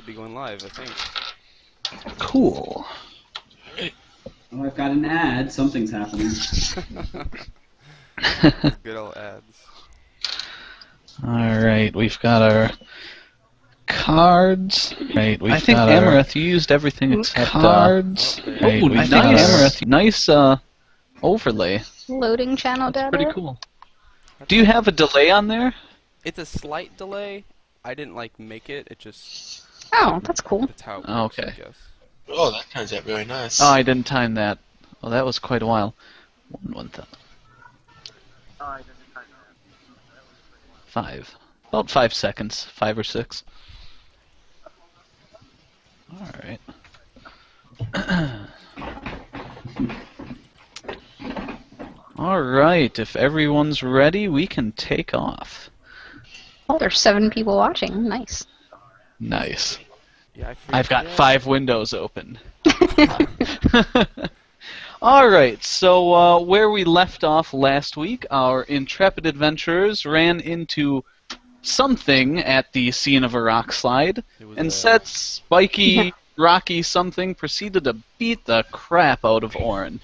be going live, I think. Cool. Oh, I've got an ad. Something's happening. Good old ads. Alright, we've got our cards. Right, I think Amareth, you used everything except cards. Right, I think Amareth, nice overlay. Loading channel data. Pretty cool. Do you have a delay on there? It's a slight delay. I didn't make it. It just. Oh, that's cool. That's how it works, Okay. I guess. Oh, that turns out really nice. Oh, I didn't time that. Oh, that was quite a while. 5. About 5 seconds. 5 or 6. Alright. Alright, if everyone's ready, we can take off. Oh, there's 7 people watching. Nice. Nice. Yeah, I've got 5 windows open. Alright, so where we left off last week, our intrepid adventurers ran into something at the scene of a rock slide, and said spiky, rocky something proceeded to beat the crap out of Orin.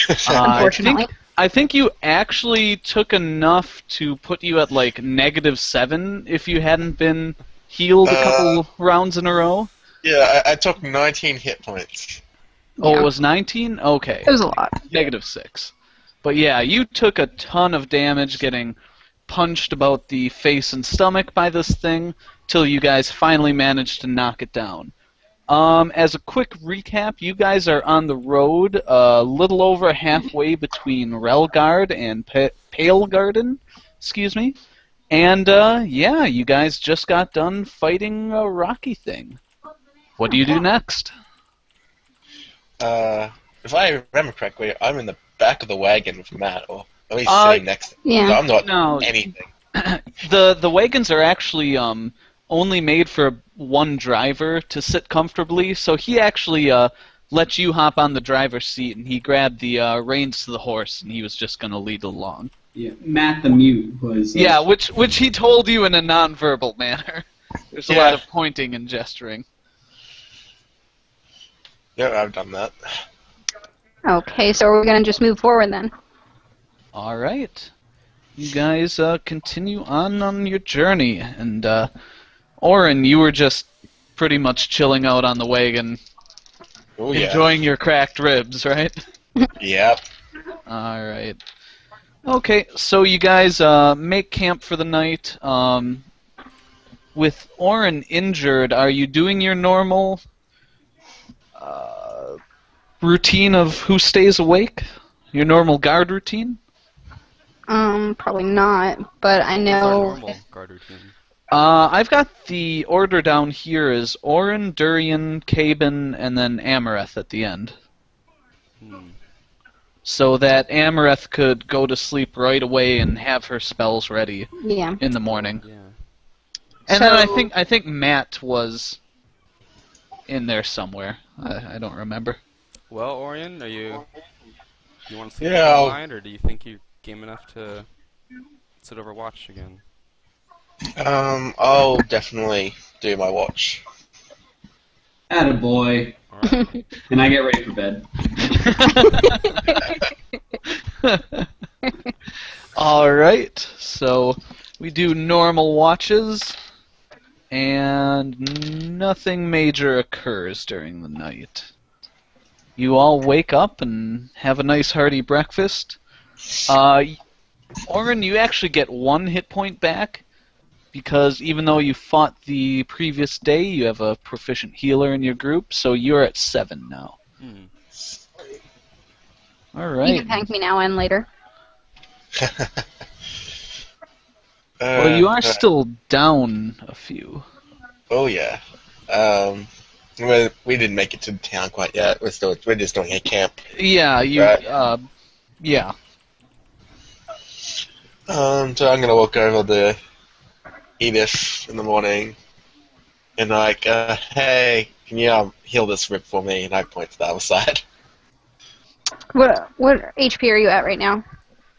Unfortunately. I think you actually took enough to put you at like -7 if you hadn't been healed a couple rounds in a row. Yeah, I took 19 hit points. Oh, it was 19? Okay. It was a lot. -6. But yeah, you took a ton of damage getting punched about the face and stomach by this thing till you guys finally managed to knock it down. As a quick recap, you guys are on the road a little over halfway between Relgard and Pale Garden, excuse me. And yeah, you guys just got done fighting a rocky thing. What do you do next? If I remember correctly, I'm in the back of the wagon with Matt, or at least sitting next to him. Yeah. So I'm not No. anything. The wagons are actually only made for one driver to sit comfortably, so he actually let you hop on the driver's seat, and he grabbed the reins to the horse, and he was just going to lead along. Yeah, Matt the mute was. Yeah, which he told you in a non-verbal manner. There's a lot of pointing and gesturing. Yeah, I've done that. Okay, so we're going to just move forward then. All right. You guys continue on your journey, and Orin, you were just pretty much chilling out on the wagon, enjoying your cracked ribs, right? Yep. All right. Okay, so you guys make camp for the night. With Orin injured, are you doing your normal routine of who stays awake? Your normal guard routine? Probably not, but I know... Normal guard routine. I've got the order down here as Orin, Durian, Caben, and then Amareth at the end. So that Amareth could go to sleep right away and have her spells ready in the morning. Yeah. And then I think Matt was in there somewhere. I don't remember. Well, Orion, you want to sleep Yeah, behind, or do you think you're game enough to sit over watch again? I'll definitely do my watch. Attaboy. All right. And I get ready for bed. Alright, so we do normal watches, and nothing major occurs during the night. You all wake up and have a nice hearty breakfast. Orin, you actually get 1 hit point back, because even though you fought the previous day, you have a proficient healer in your group, so you're at 7 now. Alright. You can thank me now and later. Well, you are still down a few. Oh yeah. We didn't make it to the town quite yet. We're just doing a camp. Yeah, you. Right. Yeah. So I'm gonna walk over to Edith in the morning, and like, hey, can you heal this rib for me? And I point to the other side. What HP are you at right now?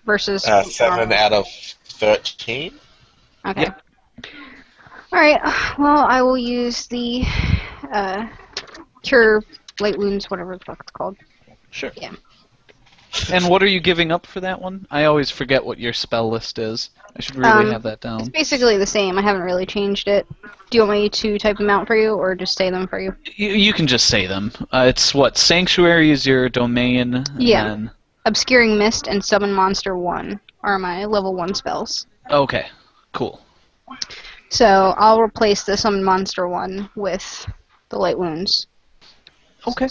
Versus 7 out of 13. Okay. Yep. Alright, well, I will use the cure light wounds, whatever the fuck it's called. Sure. Yeah. And what are you giving up for that one? I always forget what your spell list is. I should really have that It's down. basically the same. I haven't really changed it. Do you want me to type them out for you, or just say them for you? You can just say them. It's what? Sanctuary is your domain. And Yeah. then- Obscuring Mist and Summon Monster 1 are my level 1 spells. Okay, cool. So I'll replace the Summon Monster 1 with the Light Wounds. Okay.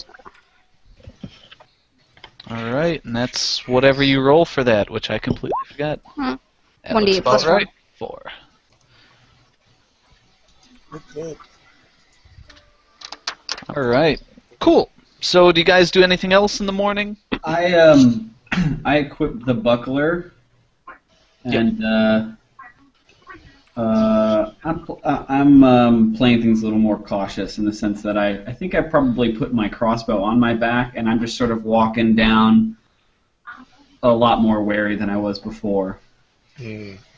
Alright, and that's whatever you roll for that, which I completely forgot. Hmm. That 1d8 looks about plus 1. right. 4. Okay. Alright. Cool. So do you guys do anything else in the morning? I I equipped the buckler, and I'm playing things a little more cautious in the sense that I think I probably put my crossbow on my back, and I'm just sort of walking down a lot more wary than I was before.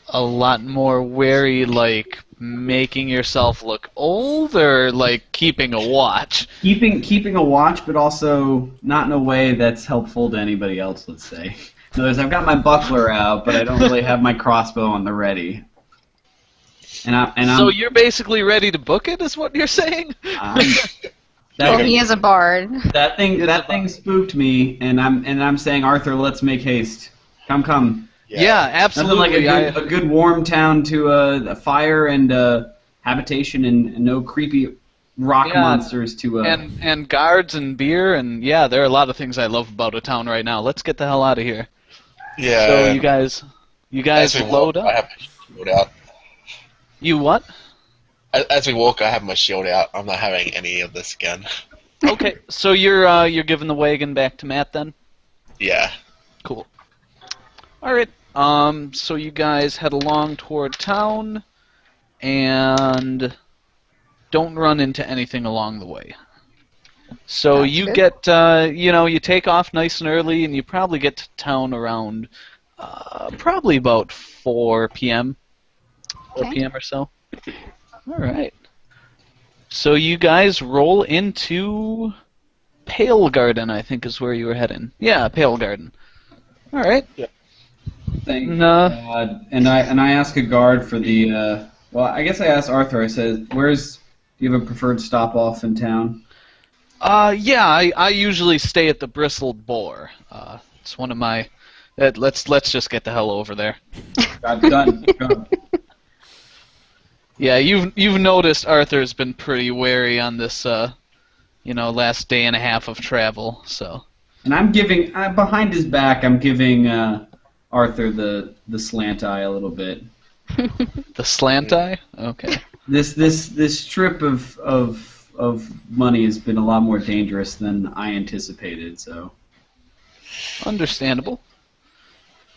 A lot more wary, like making yourself look old, or like keeping a watch? Keeping a watch, but also not in a way that's helpful to anybody else. Let's say. In other words, I've got my buckler out, but I don't really have my crossbow on the ready. So you're basically ready to book it, is what you're saying? Well, he is a bard. That thing spooked me, and I'm saying, Arthur, let's make haste. Come. Yeah, Nothing absolutely. like a good warm town to a fire and habitation and no creepy rock monsters to. And guards and beer and yeah, there are a lot of things I love about a town right now. Let's get the hell out of here. Yeah. So you guys as we load walk, up. I have my shield out. You what? As we walk, I have my shield out. I'm not having any of this again. Okay, so you're giving the wagon back to Matt then? Yeah. Cool. All right. So you guys head along toward town, and don't run into anything along the way. So That's you good. get, you take off nice and early, and you probably get to town around, probably about 4 p.m. 4 Okay. p.m. or so. All right. So you guys roll into Pale Garden, I think is where you were heading. Yeah, Pale Garden. All right. Thank No. God. And I asked a guard for the. Well, I guess I asked Arthur. I said, "Do you have a preferred stop off in town?" Yeah, I usually stay at the Bristled Boar. It's one of my. Let's just get the hell over there. Got done. Go. Yeah, you've noticed Arthur's been pretty wary on this, last day and a half of travel. So. And I'm giving behind his back. I'm giving Arthur the slant eye a little bit. The slant eye. Okay. This trip of money has been a lot more dangerous than I anticipated. So. Understandable.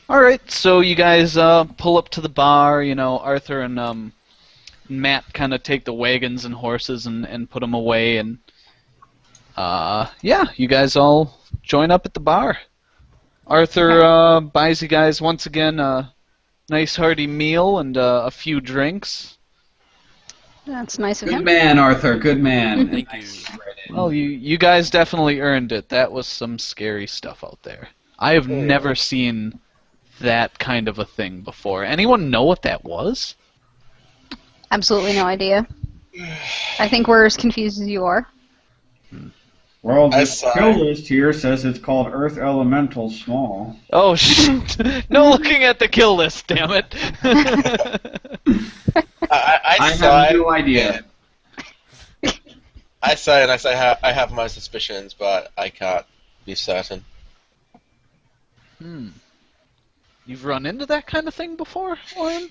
All right, so you guys pull up to the bar. Arthur and Matt kind of take the wagons and horses and put them away, and you guys all join up at the bar. Arthur buys you guys once again a nice hearty meal and a few drinks. That's nice of Good him. man, Arthur. Good man. Thank And I you. spread it. Well, you guys definitely earned it. That was some scary stuff out there. I have never seen that kind of a thing before. Anyone know what that was? Absolutely no idea. I think we're as confused as you are. Well, I the saw skill it. list here says it's called Earth Elemental Small. Oh, shit. No looking at the kill list, damn it. I I saw have it. no idea. I say and I have my suspicions, but I can't be certain. You've run into that kind of thing before, Warren?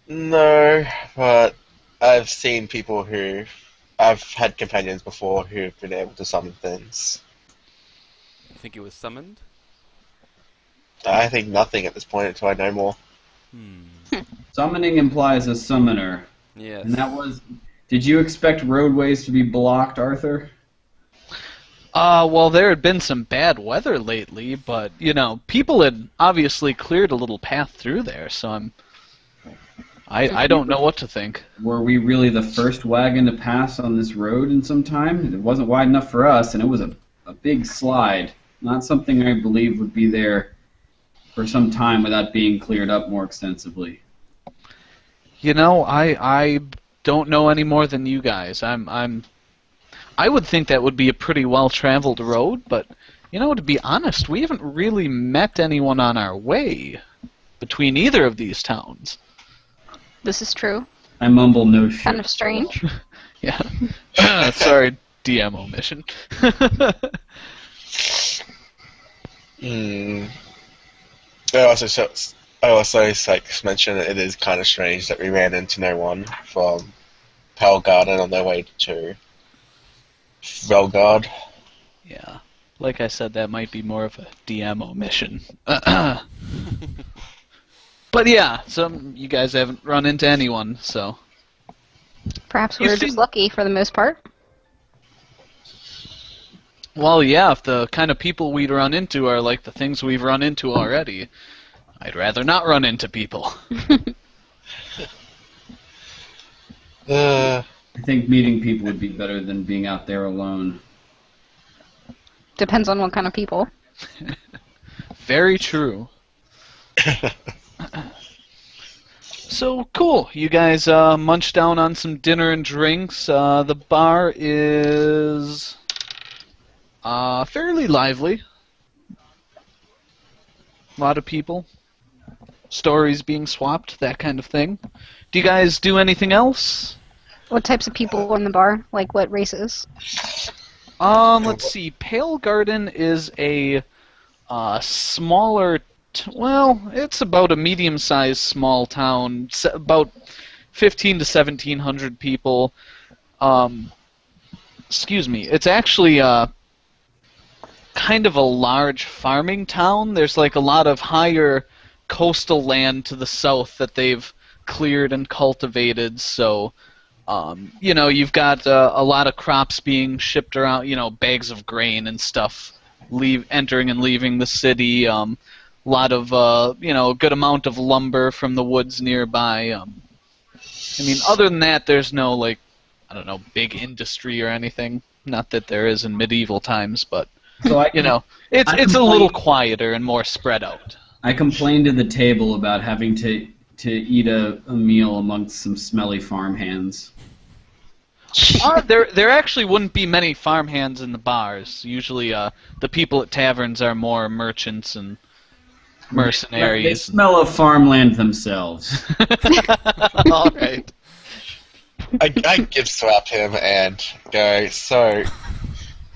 No, but I've seen people I've had companions before who've been able to summon things. You think it was summoned? I think nothing at this point until I know more. Summoning implies a summoner. Yes. And that was... Did you expect roadways to be blocked, Arthur? Well, there had been some bad weather lately, but, people had obviously cleared a little path through there, so I don't know what to think. Were we really the first wagon to pass on this road in some time? It wasn't wide enough for us, and it was a big slide. Not something I believe would be there for some time without being cleared up more extensively. You know, I don't know any more than you guys. I would think that would be a pretty well-traveled road, but you know, to be honest, we haven't really met anyone on our way between either of these towns. This is true. I mumble no shit. Kind of strange. Yeah. Sorry, DM omission. I also like mention that it is kind of strange that we ran into no one from Pale Garden on their way to Velgard. Yeah. Like I said, that might be more of a DM omission. But yeah, you guys haven't run into anyone, so. Perhaps we were just lucky for the most part. Well, yeah, if the kind of people we'd run into are like the things we've run into already, I'd rather not run into people. I think meeting people would be better than being out there alone. Depends on what kind of people. Very true. So, cool. You guys munch down on some dinner and drinks. The bar is fairly lively. A lot of people. Stories being swapped, that kind of thing. Do you guys do anything else? What types of people in the bar? Like what races? Let's see. Pale Garden is a smaller. Well, it's about a medium-sized small town. About 15 to 1,700 people. Excuse me. It's actually kind of a large farming town. There's like a lot of higher coastal land to the south that they've cleared and cultivated, so you know, you've got a lot of crops being shipped around, you know, bags of grain and stuff entering and leaving the city, a lot of you know, a good amount of lumber from the woods nearby. I mean, other than that, there's no, like, I don't know, big industry or anything. Not that there is in medieval times, but So you know, it's a little quieter and more spread out. I complained to the table about having to eat a meal amongst some smelly farmhands. There actually wouldn't be many farmhands in the bars. Usually, the people at taverns are more merchants and They mercenaries. smell of farmland themselves. All right. I give slap him and go. So,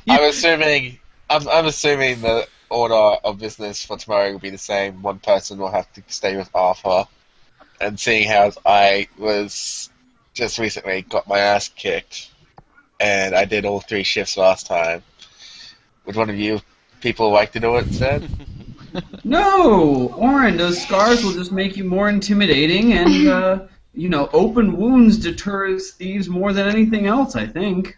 I'm assuming the order of business for tomorrow will be the same. One person will have to stay with Arthur, and seeing how I was just recently got my ass kicked, and I did all 3 shifts last time. Would one of you people like to do it instead? No, Oren, those scars will just make you more intimidating, and you know, open wounds deters thieves more than anything else, I think.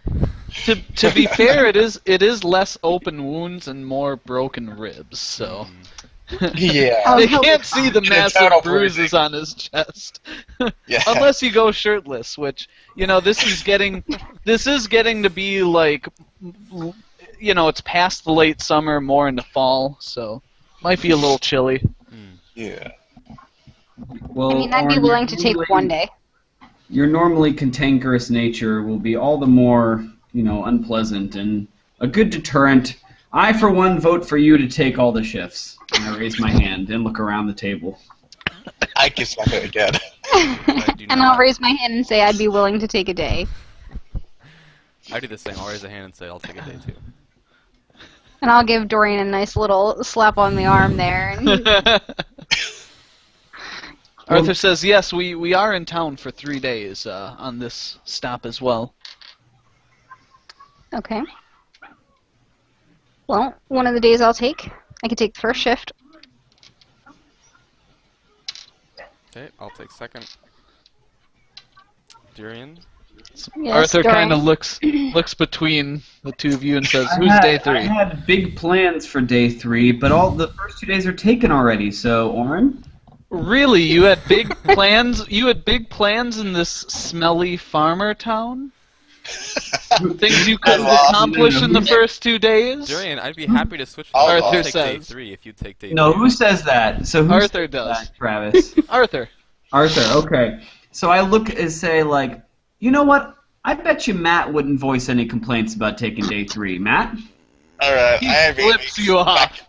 To be fair, it is less open wounds and more broken ribs. So Yeah. they can't see the Internal massive bruises on his chest, Yeah. unless you go shirtless. Which, you know, this is getting to be like, you know, it's past the late summer, more into fall, so might be a little chilly. Yeah. Well, I mean, I'd be Oren, willing to take one day. your normally cantankerous nature will be all the more, you know, unpleasant and a good deterrent. I, for one, vote for you to take all the shifts. And I raise my hand and look around the table. I give slap it again. And I'll raise my hand and say I'd be willing to take a day. I do the same. I'll raise a hand and say I'll take a day too. And I'll give Dorian a nice little slap on the arm there. And Arthur says, yes, we are in town for 3 days on this stop as well. okay. Well, one of the days I'll take. I could take the first shift. Okay, I'll take second. Durian? Yes, Arthur Dorian. kind of looks between the two of you and says, I who's had- day I 3? had big plans for day 3, but all the first 2 days are taken already, so, Oren? Really, you had big plans? You had big plans in this smelly farmer town? Things you couldn't accomplish in the first 2 days? Durian, I'd be happy to switch Oh, to Arthur take day says. 3 if you take day No, 2. who says that? So who Arthur says does. that, Travis? Arthur. Arthur, okay. So I look and say, like, you know what? I bet you Matt wouldn't voice any complaints about taking day 3. Matt? Alright, He I flips you off.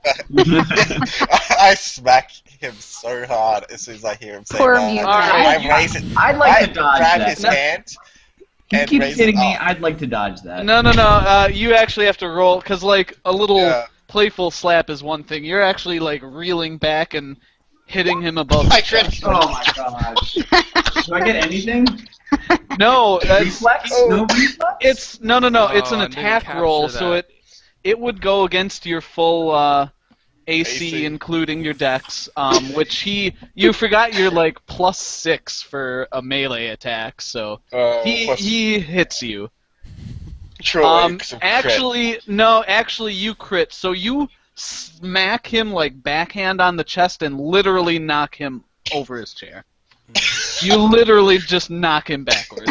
I smack him so hard as soon as I hear him say Poor that. mutant. I raise it. I'd like I to dodge grab that. his hand You and keep raise kidding it me. up. I'd like to dodge that. No. You actually have to roll, because, like, a little Yeah. playful slap is one thing. You're actually, like, reeling back and hitting him above I the crit. chest. Oh my gosh. Do I get anything? No, that's... Reflex? No reflex? It's no. It's an I didn't attack capture roll, so that. it would go against your full AC, AC. including your dex. Which you forgot your like +6 for a melee attack, so he hits you. Troy, some crit. Actually, you crit. So you smack him like backhand on the chest and literally knock him over his chair. You literally just knock him backwards.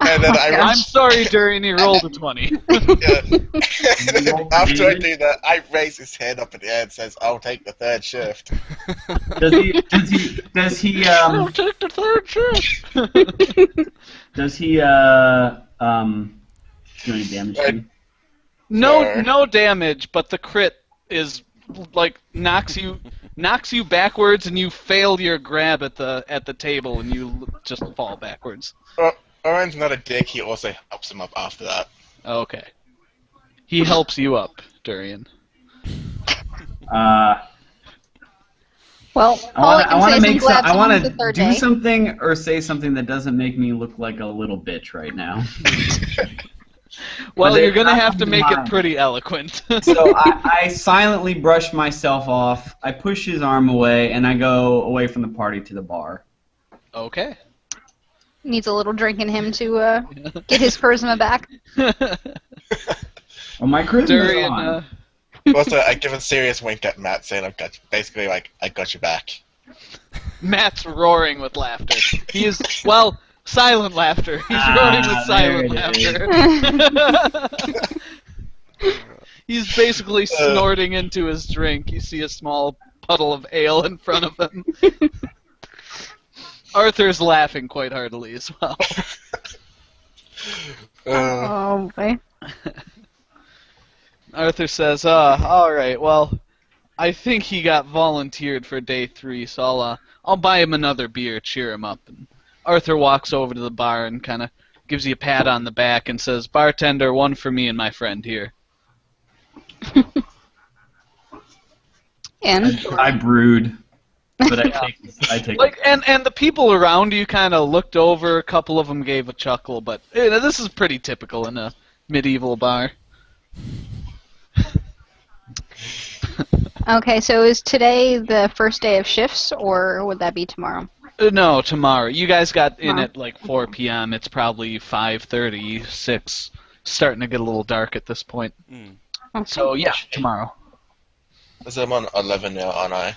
And then I'm sorry, Durian, he rolled a 20. After I do that, I raise his hand up in the air and says, "I'll take the third shift." Does he I'll take the third shift. does he do any damage to me? No damage, but the crit is like knocks you backwards, and you fail your grab at the table, and you just fall backwards. Oren's not a dick. He also helps him up after that. Okay. He helps you up, Durian. Well, I want to make some. I want the to third do day. something or say something that doesn't make me look like a little bitch right now. Well, But you're gonna they- have to make it pretty eloquent. So I silently brush myself off. I push his arm away, and I go away from the party to the bar. Okay. Needs a little drink in him to get his charisma back. Well, my charisma's Durian, on. Also, I give a serious wink at Matt, saying, "I've got you." Basically, like, "I got your back." Matt's roaring with laughter. He is, well, silent laughter. He's roaring with silent there laughter. He's basically snorting into his drink. You see a small puddle of ale in front of him. Arthur's laughing quite heartily as well. Oh boy. Arthur says, alright, well, I think he got volunteered for day 3, so I'll buy him another beer, cheer him up. And Arthur walks over to the bar and kind of gives you a pat on the back and says, "Bartender, one for me and my friend here." And I brood, but I take Like, and the people around you kind of looked over. A couple of them gave a chuckle, but this is pretty typical in a medieval bar. okay, so is today the first day of shifts, or would that be tomorrow? No, tomorrow. You guys got in Tomorrow. at like 4 p.m. It's probably 5:30, 6. Starting to get a little dark at this point. Mm. Okay. So yeah, tomorrow. Because I'm on 11 now, aren't I?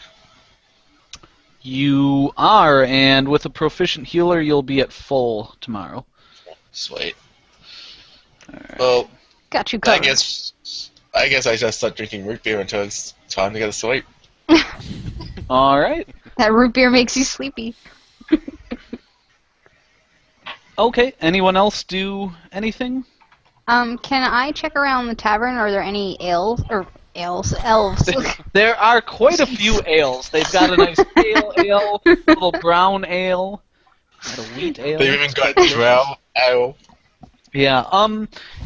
You are, and with a proficient healer, you'll be at full tomorrow. Sweet. Well, Got you I covered. guess I just start drinking root beer until it's time to go to sleep. All right. That root beer makes you sleepy. Okay. Anyone else do anything? Can I check around the tavern? Are there any elves? There are quite a few ales. They've got a nice pale ale, little brown ale, got a wheat ale. They've even got drow ale. Yeah.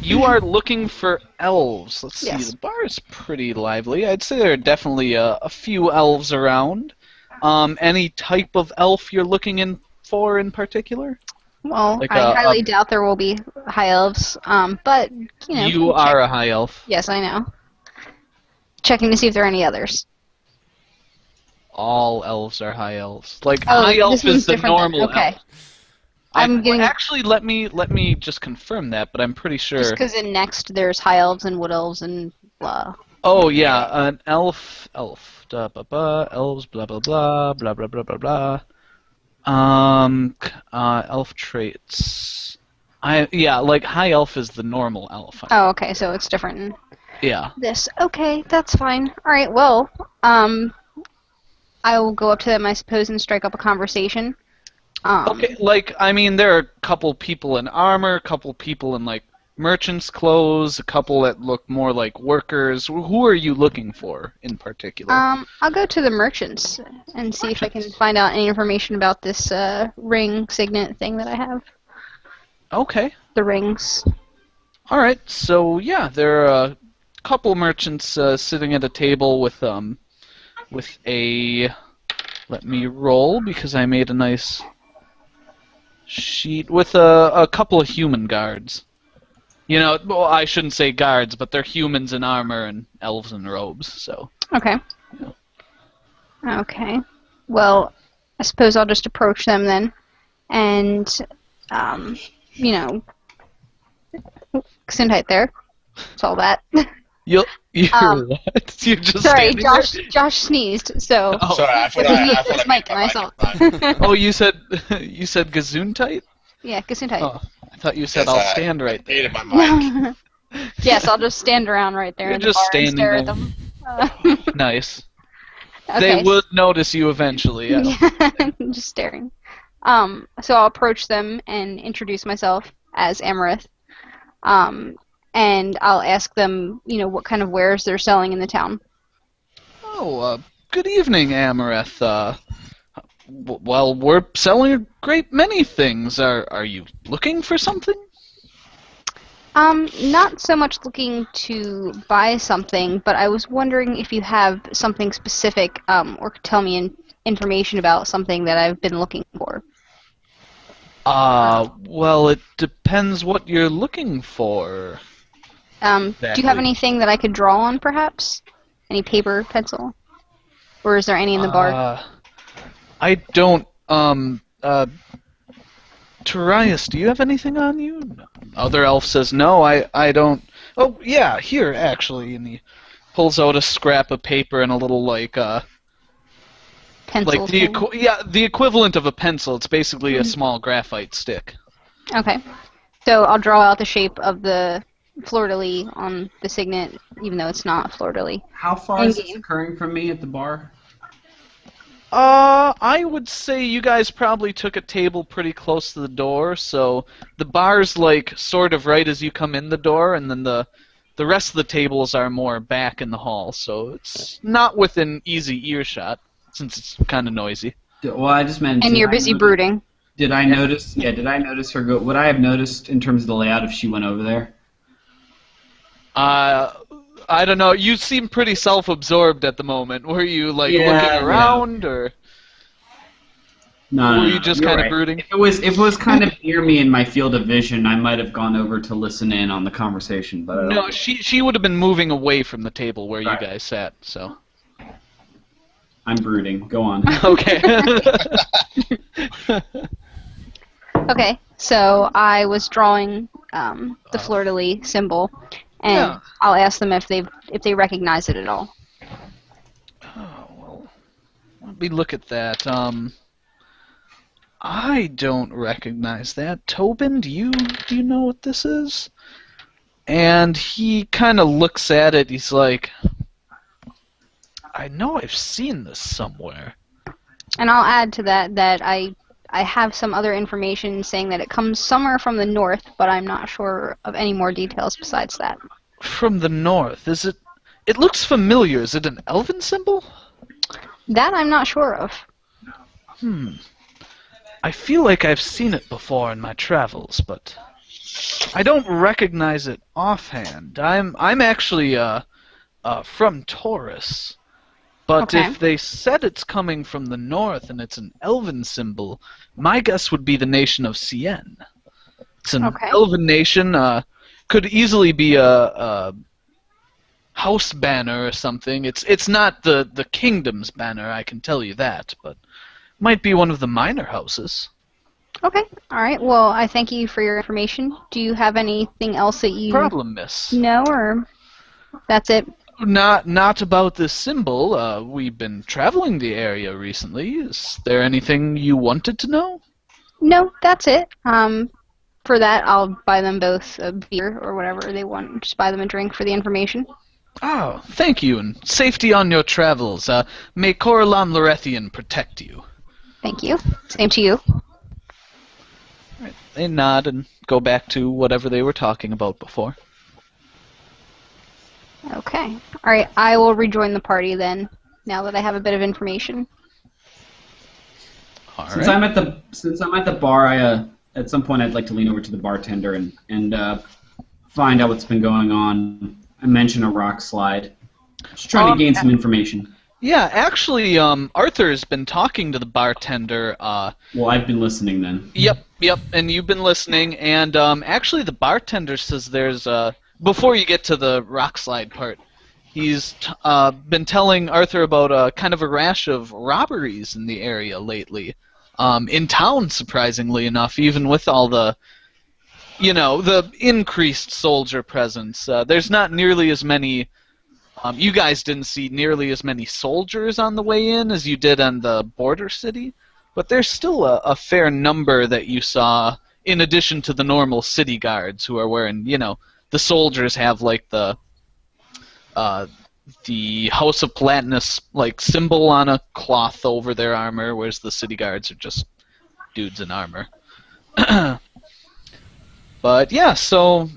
You are looking for elves. Let's see. Yes. The bar is pretty lively. I'd say there are definitely a few elves around. Any type of elf you're looking for in particular? Well, Like I highly doubt there will be high elves. But you know. You are a high elf. Yes, I know. Checking to see if there are any others. All elves are high elves. Like Oh, high elf this one's is the different then. normal Okay. elf. I'm getting actually let me just confirm that, but I'm pretty sure. just because in next there's high elves and wood elves and blah. Oh yeah, an elf, da, ba, ba, elves, blah blah blah, blah blah blah blah blah. Elf traits. Like high elf is the normal elf. Oh, okay, so it's different in Yeah. this. Okay, that's fine. All right, well, I will go up to them, I suppose, and strike up a conversation. Okay, there are a couple people in armor, a couple people in like merchant's clothes, a couple that look more like workers. Who are you looking for in particular? I'll go to the merchants and see if I can find out any information about this ring signet thing that I have. Okay. The rings. All right. So yeah, there are a couple merchants sitting at a table with a. Let me roll because I made a nice sheet with a couple of human guards. Well, I shouldn't say guards, but they're humans in armor and elves in robes. So. Okay. Okay. Well, I suppose I'll just approach them then, and Gesundheit there. It's all that. You're Um, what? You're just Sorry, standing there? Josh sneezed, so Oh. Sorry, I thought It was I, me, I thought it's I Mike muted and my I microphone. Oh, you said Gesundheit? yeah, Gesundheit. Oh, I thought you said Yes, I'll stand right I there. muted my mic. Yes, I'll just stand around right there You're in the just bar and standing stare at there. them. Nice. Okay, They would notice you eventually. Yeah. just staring. So I'll approach them and introduce myself as Amarith. And I'll ask them, what kind of wares they're selling in the town. Oh, good evening, Amareth. Well, we're selling a great many things. Are you looking for something? Not so much looking to buy something, but I was wondering if you have something specific, or could tell me information about something that I've been looking for. Well, it depends what you're looking for. Do you have Exactly. anything that I could draw on, perhaps? Any paper, pencil? Or is there any in the bar? I don't, Tarius, do you have anything on you? No. Other elf says, no, I don't. Oh, yeah, here, actually. And he pulls out a scrap of paper and a little, Pencil thing? the equivalent of a pencil. It's basically a small graphite stick. Okay. So I'll draw out the shape of the fleur-de-lis on the signet, even though it's not fleur-de-lis. How far is this In-game. occurring from me at the bar? I would say you guys probably took a table pretty close to the door, so the bar's sort of right as you come in the door, and then the rest of the tables are more back in the hall, so it's not within easy earshot, since it's kind of noisy. Well, I just meant. And you're busy brooding. Did I notice? Yeah, did I notice her go? Would I have noticed in terms of the layout if she went over there? I don't know. You seem pretty self-absorbed at the moment. Were you looking around, or No, were you just you're kind of right. brooding? If it was kind of near me in my field of vision, I might have gone over to listen in on the conversation. But I don't No, she would have been moving away from the table where Right. you guys sat. So I'm brooding. Go on. okay. Okay, so I was drawing the fleur-de-lis symbol, and Yeah. I'll ask them if they recognize it at all. Oh, well, let me look at that. I don't recognize that. Tobin, do you know what this is? And he kind of looks at it. He's like, I know I've seen this somewhere. And I'll add to that I have some other information saying that it comes somewhere from the north, but I'm not sure of any more details besides that. From the north, is it? It looks familiar. Is it an elven symbol? That I'm not sure of. I feel like I've seen it before in my travels, but I don't recognize it offhand. I'm actually from Taurus, but Okay. if they said it's coming from the north and it's an elven symbol, my guess would be the nation of Cien. It's an Okay. elven nation. Could easily be a house banner or something. It's not the kingdom's banner, I can tell you that, but might be one of the minor houses. Okay, alright, well, I thank you for your information. Do you have anything else that you Problem, miss. know, or that's it? Not about this symbol. We've been traveling the area recently. Is there anything you wanted to know? No, that's it. For that, I'll buy them both a beer or whatever they want. Just buy them a drink for the information. Oh, thank you, and safety on your travels. May Coralon Lorethian protect you. Thank you. Same to you. Right. They nod and go back to whatever they were talking about before. Okay. Alright, I will rejoin the party then, now that I have a bit of information. All Since right. I'm at the bar, at some point I'd like to lean over to the bartender and find out what's been going on. I mention a rock slide. Just trying to gain some information. Yeah, actually, Arthur's been talking to the bartender. Well, I've been listening then. Yep, and you've been listening, and actually the bartender says there's before you get to the rock slide part, he's been telling Arthur about kind of a rash of robberies in the area lately. In town, surprisingly enough, even with all the increased soldier presence. There's not nearly as many. You guys didn't see nearly as many soldiers on the way in as you did on the border city, but there's still a fair number that you saw in addition to the normal city guards who are wearing, the soldiers have like the House of Platinus like symbol on a cloth over their armor, whereas the city guards are just dudes in armor. But yeah, so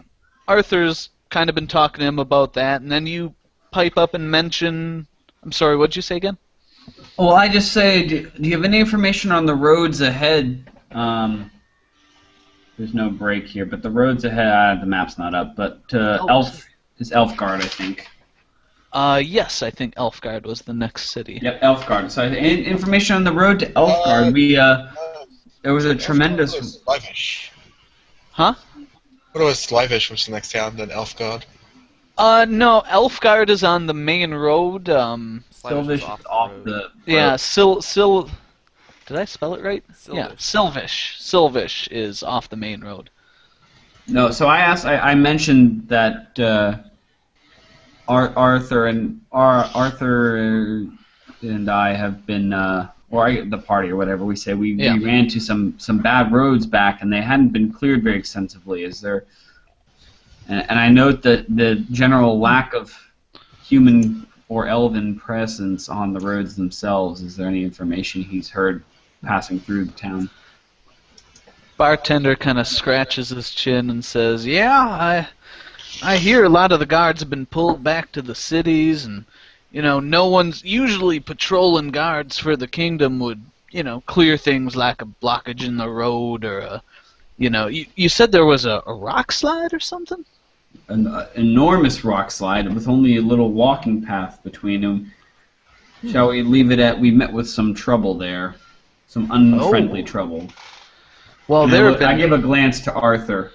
Arthur's kind of been talking to him about that, and then you pipe up and mention. I'm sorry, what'd you say again? Well, I just say, do you have any information on the roads ahead? There's no break here, but the roads ahead, the map's not up, but Elfgard, I think. Yes, I think Elfgard was the next city. Yep, Elfgard. So information on the road to Elfgard. There was a tremendous. Slivish. Huh? What was Slivish, which is the next town, than Elfgard? No, Elfgard is on the main road. Silvish off the. Yeah, Did I spell it right? Silvish. Yeah, Silvish. Silvish is off the main road. No, so I mentioned that Arthur and I have been, the party or whatever we say, we ran to some bad roads back, and they hadn't been cleared very extensively. Is there? And I note that the general lack of human or elven presence on the roads themselves. Is there any information he's heard passing through the town? Bartender kind of scratches his chin and says, "Yeah, I hear a lot of the guards have been pulled back to the cities, and no one's usually patrolling guards for the kingdom would clear things like a blockage in the road or you said there was a rock slide or something." An enormous rock slide with only a little walking path between them. Shall we leave it at we met with some trouble there, some unfriendly trouble? Well, I give a glance to Arthur.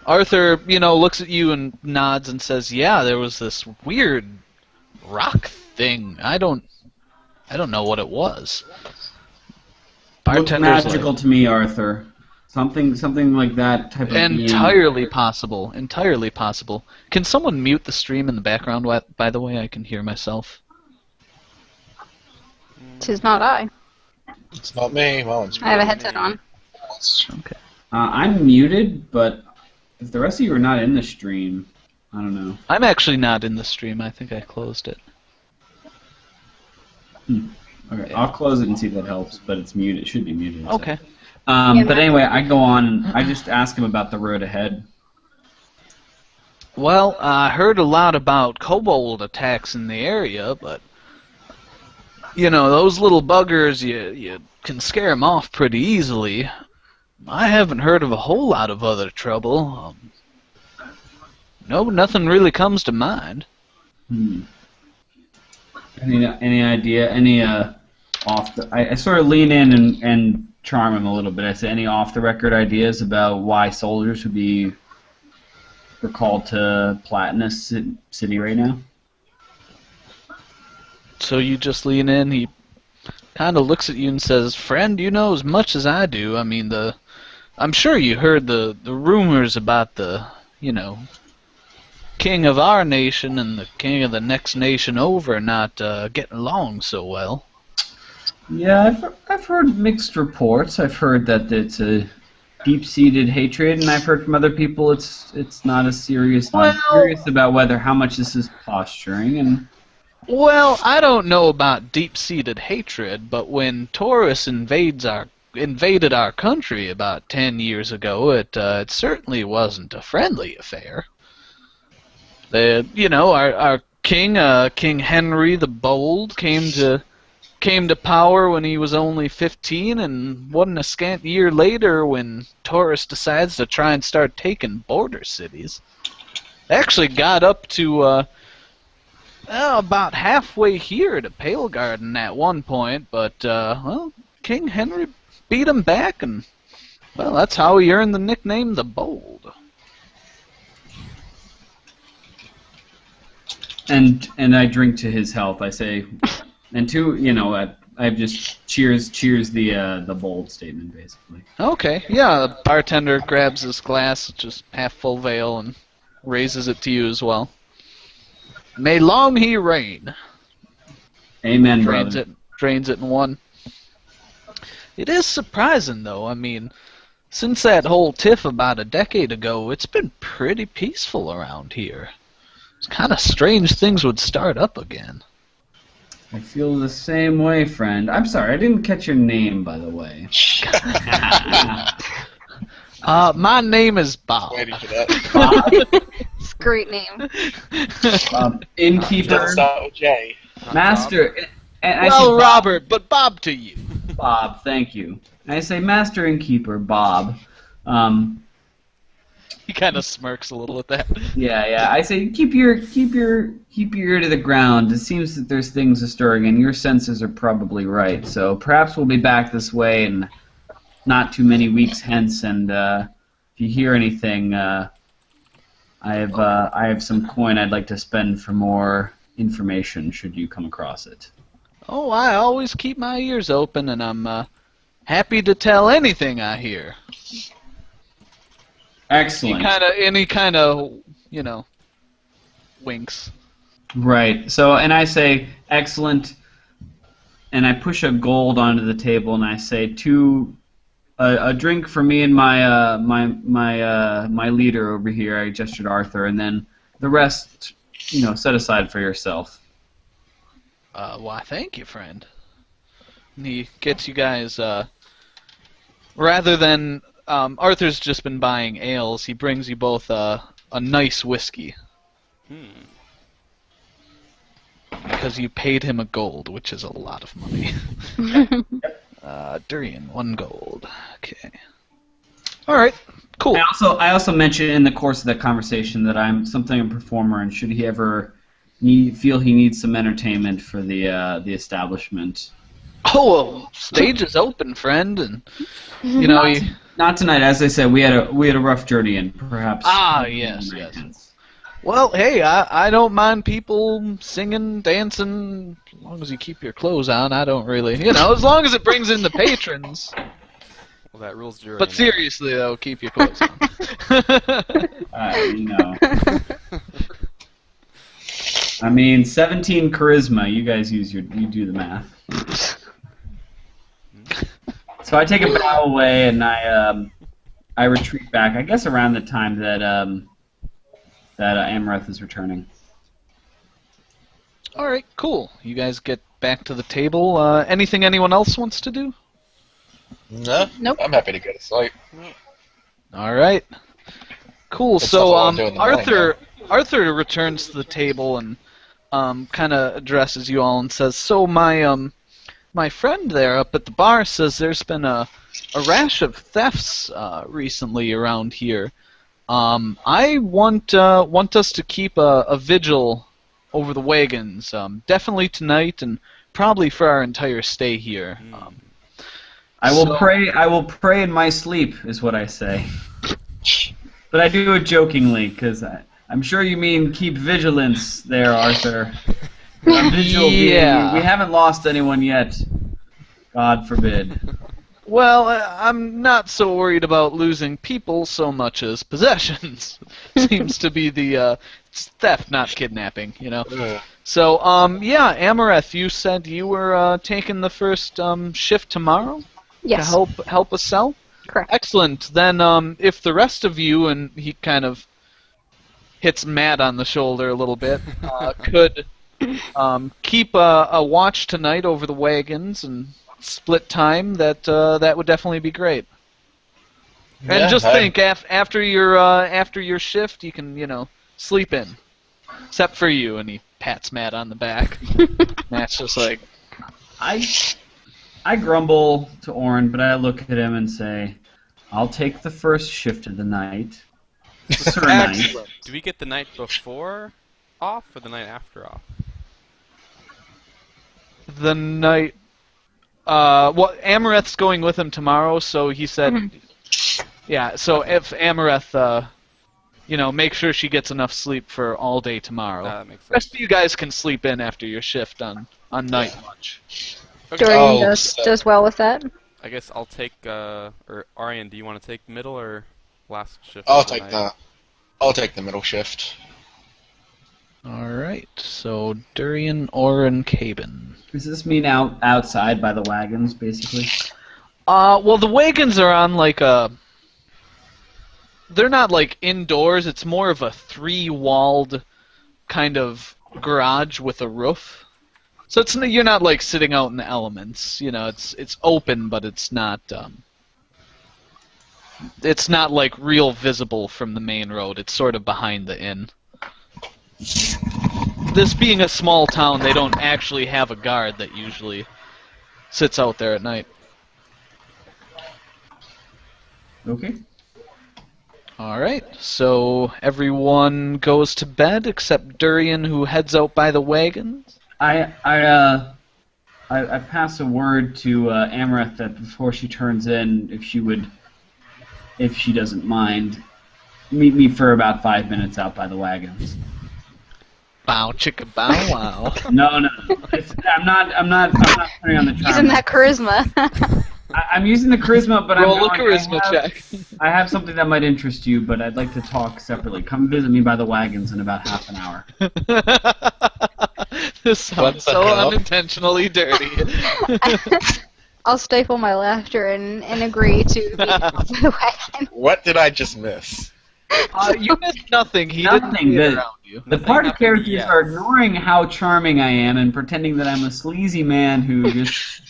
Arthur, looks at you and nods and says, "Yeah, there was this weird rock thing. I don't know what it was." Looked magical to me, Arthur. Something like that type of Entirely possible. Entirely possible. Can someone mute the stream in the background? By the way, I can hear myself. 'Tis not I. It's not me. Well, it's I have a headset on. Okay. I'm muted, but if the rest of you are not in the stream, I don't know. I'm actually not in the stream. I think I closed it. Okay, I'll close it and see if that helps, but it's muted. It should be muted. Okay. But anyway, I go on. I just ask him about the road ahead. Well, I heard a lot about kobold attacks in the area, but those little buggers, you can scare them off pretty easily. I haven't heard of a whole lot of other trouble. No, nothing really comes to mind. Any idea? I sort of lean in and charm him a little bit. I say, any off-the-record ideas about why soldiers would be recalled to Platinus City right now? So you just lean in. He kind of looks at you and says, "Friend, you know as much as I do. I mean, I'm sure you heard the rumors about the king of our nation and the king of the next nation over not getting along so well. Yeah, I've heard mixed reports. I've heard that it's a deep-seated hatred, and I've heard from other people it's not as serious. Well- I'm curious about how much this is posturing, and Well, I don't know about deep-seated hatred, but when Taurus invaded our country about 10 years ago, it certainly wasn't a friendly affair. Our king, King Henry the Bold, came to power when he was only 15, and wasn't a scant year later when Taurus decides to try and start taking border cities. Actually got up to about halfway here to Pale Garden at one point, but King Henry beat him back, and well, that's how he earned the nickname the Bold. and I drink to his health. I say, and I just cheers the bold statement basically. Okay, yeah, the bartender grabs his glass, just half full veil, and raises it to you as well. May long he reign. Amen, Drains brother. drains it in one. It is surprising, though. I mean, since that whole tiff about a decade ago, it's been pretty peaceful around here. It's kind of strange things would start up again. I feel the same way, friend. I'm sorry, I didn't catch your name, by the way. My name is Bob. Waiting for that. It's a great name. Innkeeper, Doesn't start with J. master. And I Well, say, Robert, but Bob to you. Bob, thank you. And I say, Master Innkeeper Bob. He kind of smirks a little at that. Yeah. I say, keep your ear to the ground. It seems that there's things astirring, and your senses are probably right. So perhaps we'll be back this way in not too many weeks hence. And if you hear anything, I have some coin I'd like to spend for more information. Should you come across it? Oh, I always keep my ears open, and I'm happy to tell anything I hear. Excellent. Any kind of, winks. Right. So, and I say, excellent, and I push a gold onto the table, and I say, a drink for me and my leader over here. I gestured Arthur, and then the rest, set aside for yourself. Why, thank you, friend. And he gets you guys, rather than, Arthur's just been buying ales, he brings you both a nice whiskey. Because you paid him a gold, which is a lot of money. Durian, 1 gold. Okay. Alright, cool. I also mentioned in the course of that conversation that I'm something of a performer, and should he ever feel he needs some entertainment for the establishment. Oh, well, stage is open, friend, and Not tonight, as I said. We had a rough journey, and perhaps. Yes. Well, hey, I don't mind people singing, dancing, as long as you keep your clothes on. I don't really, as long as it brings in the patrons. Well, that rules jury. But seriously, though, keep your clothes on. I mean, 17 charisma. You guys you do the math. So I take a bow away, and I retreat back. I guess around the time that Amaranth is returning. All right, cool. You guys get back to the table. Anything anyone else wants to do? No? Nope. I'm happy to go to sleep. All right. Cool. That's So what I'm doing in the morning, Arthur returns to the table and kind of addresses you all and says, "So my friend there up at the bar says there's been a rash of thefts recently around here. I want us to keep a vigil over the wagons, definitely tonight and probably for our entire stay here." I will pray. I will pray in my sleep, is what I say. But I do it jokingly, because I'm sure you mean keep vigilance there, Arthur. Vigil Yeah. we haven't lost anyone yet. God forbid. Well, I'm not so worried about losing people so much as possessions. Seems to be the it's theft, not kidnapping, you know. Ugh. So, yeah, Amareth, you said you were taking the first shift tomorrow to Yes. help us sell? Correct. Excellent. Then, if the rest of you, and he kind of hits Matt on the shoulder a little bit, could keep a watch tonight over the wagons and split time, that would definitely be great. Yeah, And just think, after your shift, you can, sleep in. Except for you, and he pats Matt on the back. Matt's just like, I grumble to Orin, but I look at him and say, I'll take the first shift of the night. Sir Knight. excellent. Do we get the night before off or the night after off? The night. Well, Amareth's going with him tomorrow, so he said, yeah. So if Amareth, make sure she gets enough sleep for all day tomorrow. That makes The rest sense. of you guys can sleep in after your shift on night watch. Okay. Dorian Oh, does well with that. I guess I'll take, or Arian, do you want to take middle or last shift? I'll of the take night? I'll take the middle shift. All right. So Durian, Orin, Caben. Does this mean outside by the wagons, basically? Well, the wagons are on they're not like indoors. It's more of a three-walled kind of garage with a roof. So you're not like sitting out in the elements. It's open, but it's not like real visible from the main road. It's sort of behind the inn. This being a small town, they don't actually have a guard that usually sits out there at night. Okay. All right, so everyone goes to bed except Durian, who heads out by the wagons. I pass a word to Amareth that before she turns in, if she doesn't mind, meet me for about 5 minutes out by the wagons. Bow chicka bow wow. No. I'm not putting on the charm. Using that charisma. I'm using the charisma, but Roll a I'm charisma check. I have something that might interest you, but I'd like to talk separately. Come visit me by the wagons in about half an hour. This sounds What the so hell? unintentionally dirty. I'll stifle my laughter and agree to be off the wagon. What did I just miss? You missed nothing. He Nothing. didn't see it The- around you. The Nothing party happened characters yet. are ignoring how charming I am and pretending that I'm a sleazy man who just...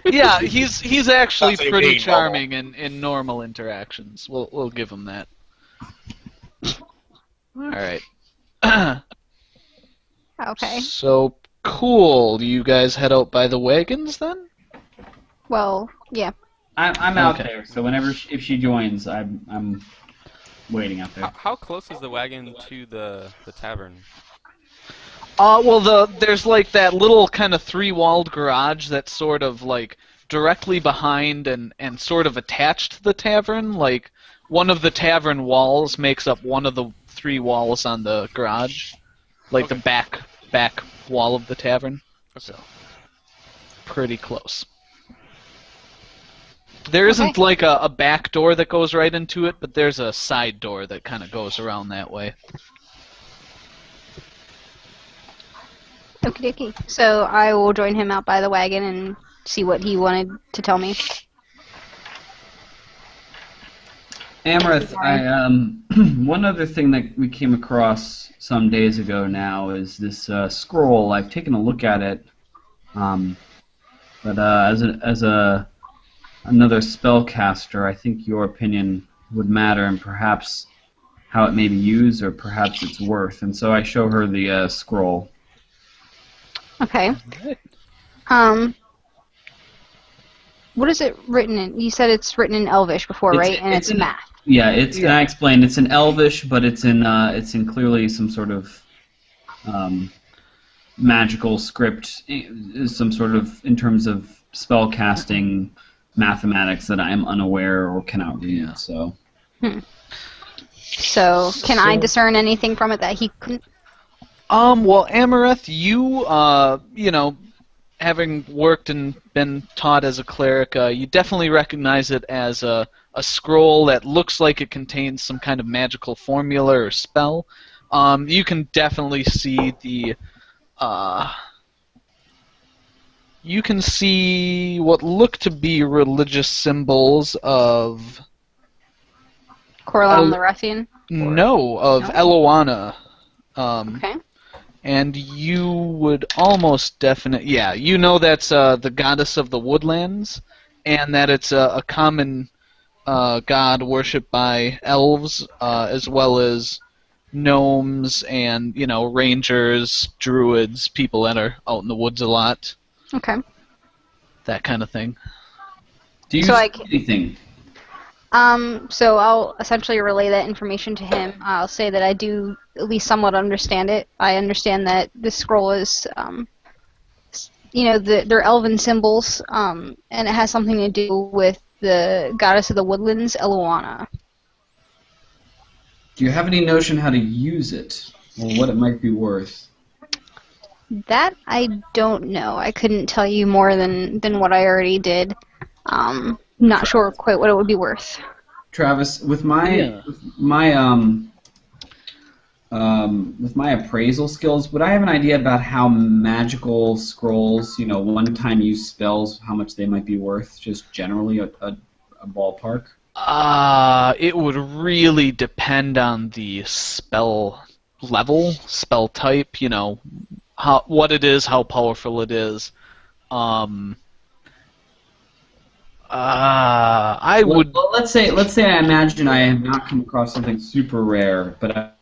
Yeah, he's actually Sounds like pretty being charming in normal interactions. We'll give him that. All right. Okay. So cool. Do you guys head out by the wagons then? Well, yeah. I'm out Okay. there, so if she joins, I'm waiting out there. How close is the wagon to the tavern? Well, there's like that little kind of three-walled garage that's sort of like directly behind and sort of attached to the tavern. Like one of the tavern walls makes up one of the three walls on the garage, like the back wall of the tavern. Okay. Pretty close. There isn't like a back door that goes right into it, but there's a side door that kind of goes around that way. Okie dokie. So I will join him out by the wagon and see what he wanted to tell me. Amareth, one other thing that we came across some days ago now is this scroll. I've taken a look at it, but as another spellcaster, I think your opinion would matter, and perhaps how it may be used, or perhaps its worth. And so I show her the scroll. Okay. What is it written in? You said it's written in Elvish before, right? And it's in math. Yeah, and I explained it's in Elvish, but it's in clearly some sort of magical script, some sort of in terms of spell casting mathematics that I am unaware or cannot read. Yeah. So So can I discern anything from it that he couldn't? Well, Amareth, you, having worked and been taught as a cleric, you definitely recognize it as a scroll that looks like it contains some kind of magical formula or spell. You can definitely see the. You can see what look to be religious symbols of. Corlon the Ruffian? No, of No? Eloana. Okay. And you would almost yeah, you know that's the goddess of the woodlands, and that it's a common god worshipped by elves, as well as gnomes and, rangers, druids, people that are out in the woods a lot, Okay. that kind of thing. Do you So see anything? So I'll essentially relay that information to him. I'll say that I do at least somewhat understand it. I understand that this scroll is, they're elven symbols, and it has something to do with the goddess of the woodlands, Eloana. Do you have any notion how to use it, or what it might be worth? That I don't know. I couldn't tell you more than what I already did. Not sure quite what it would be worth. Travis, with my appraisal skills, would I have an idea about how magical scrolls, one-time use spells, how much they might be worth, just generally a ballpark? It would really depend on the spell level, spell type, what it is, how powerful it is. Let's say I imagine I have not come across something super rare, but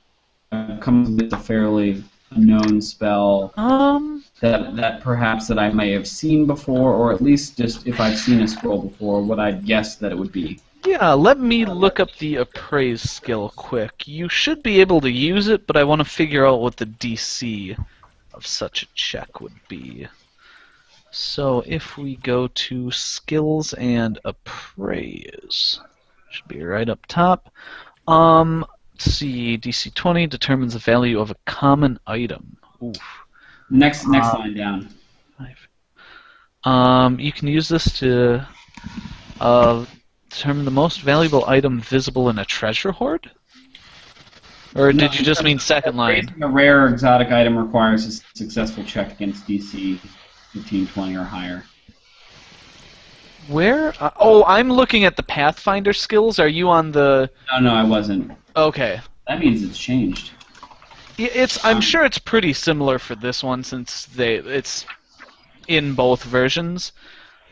I've come with a fairly known spell that perhaps that I may have seen before, or at least just if I've seen a scroll before, what I'd guess that it would be. Yeah, let me look up the appraise skill quick. You should be able to use it, but I want to figure out what the DC of such a check would be. So if we go to skills and appraise, should be right up top. Let's see, DC 20 determines the value of a common item. Oof. Next line down. You can use this to determine the most valuable item visible in a treasure hoard? Or did you just mean second line? A rare or exotic item requires a successful check against DC 15, 20, or higher. Where? I'm looking at the Pathfinder skills. Are you on the... No, I wasn't. Okay. That means it's changed. I'm sure it's pretty similar for this one since it's in both versions.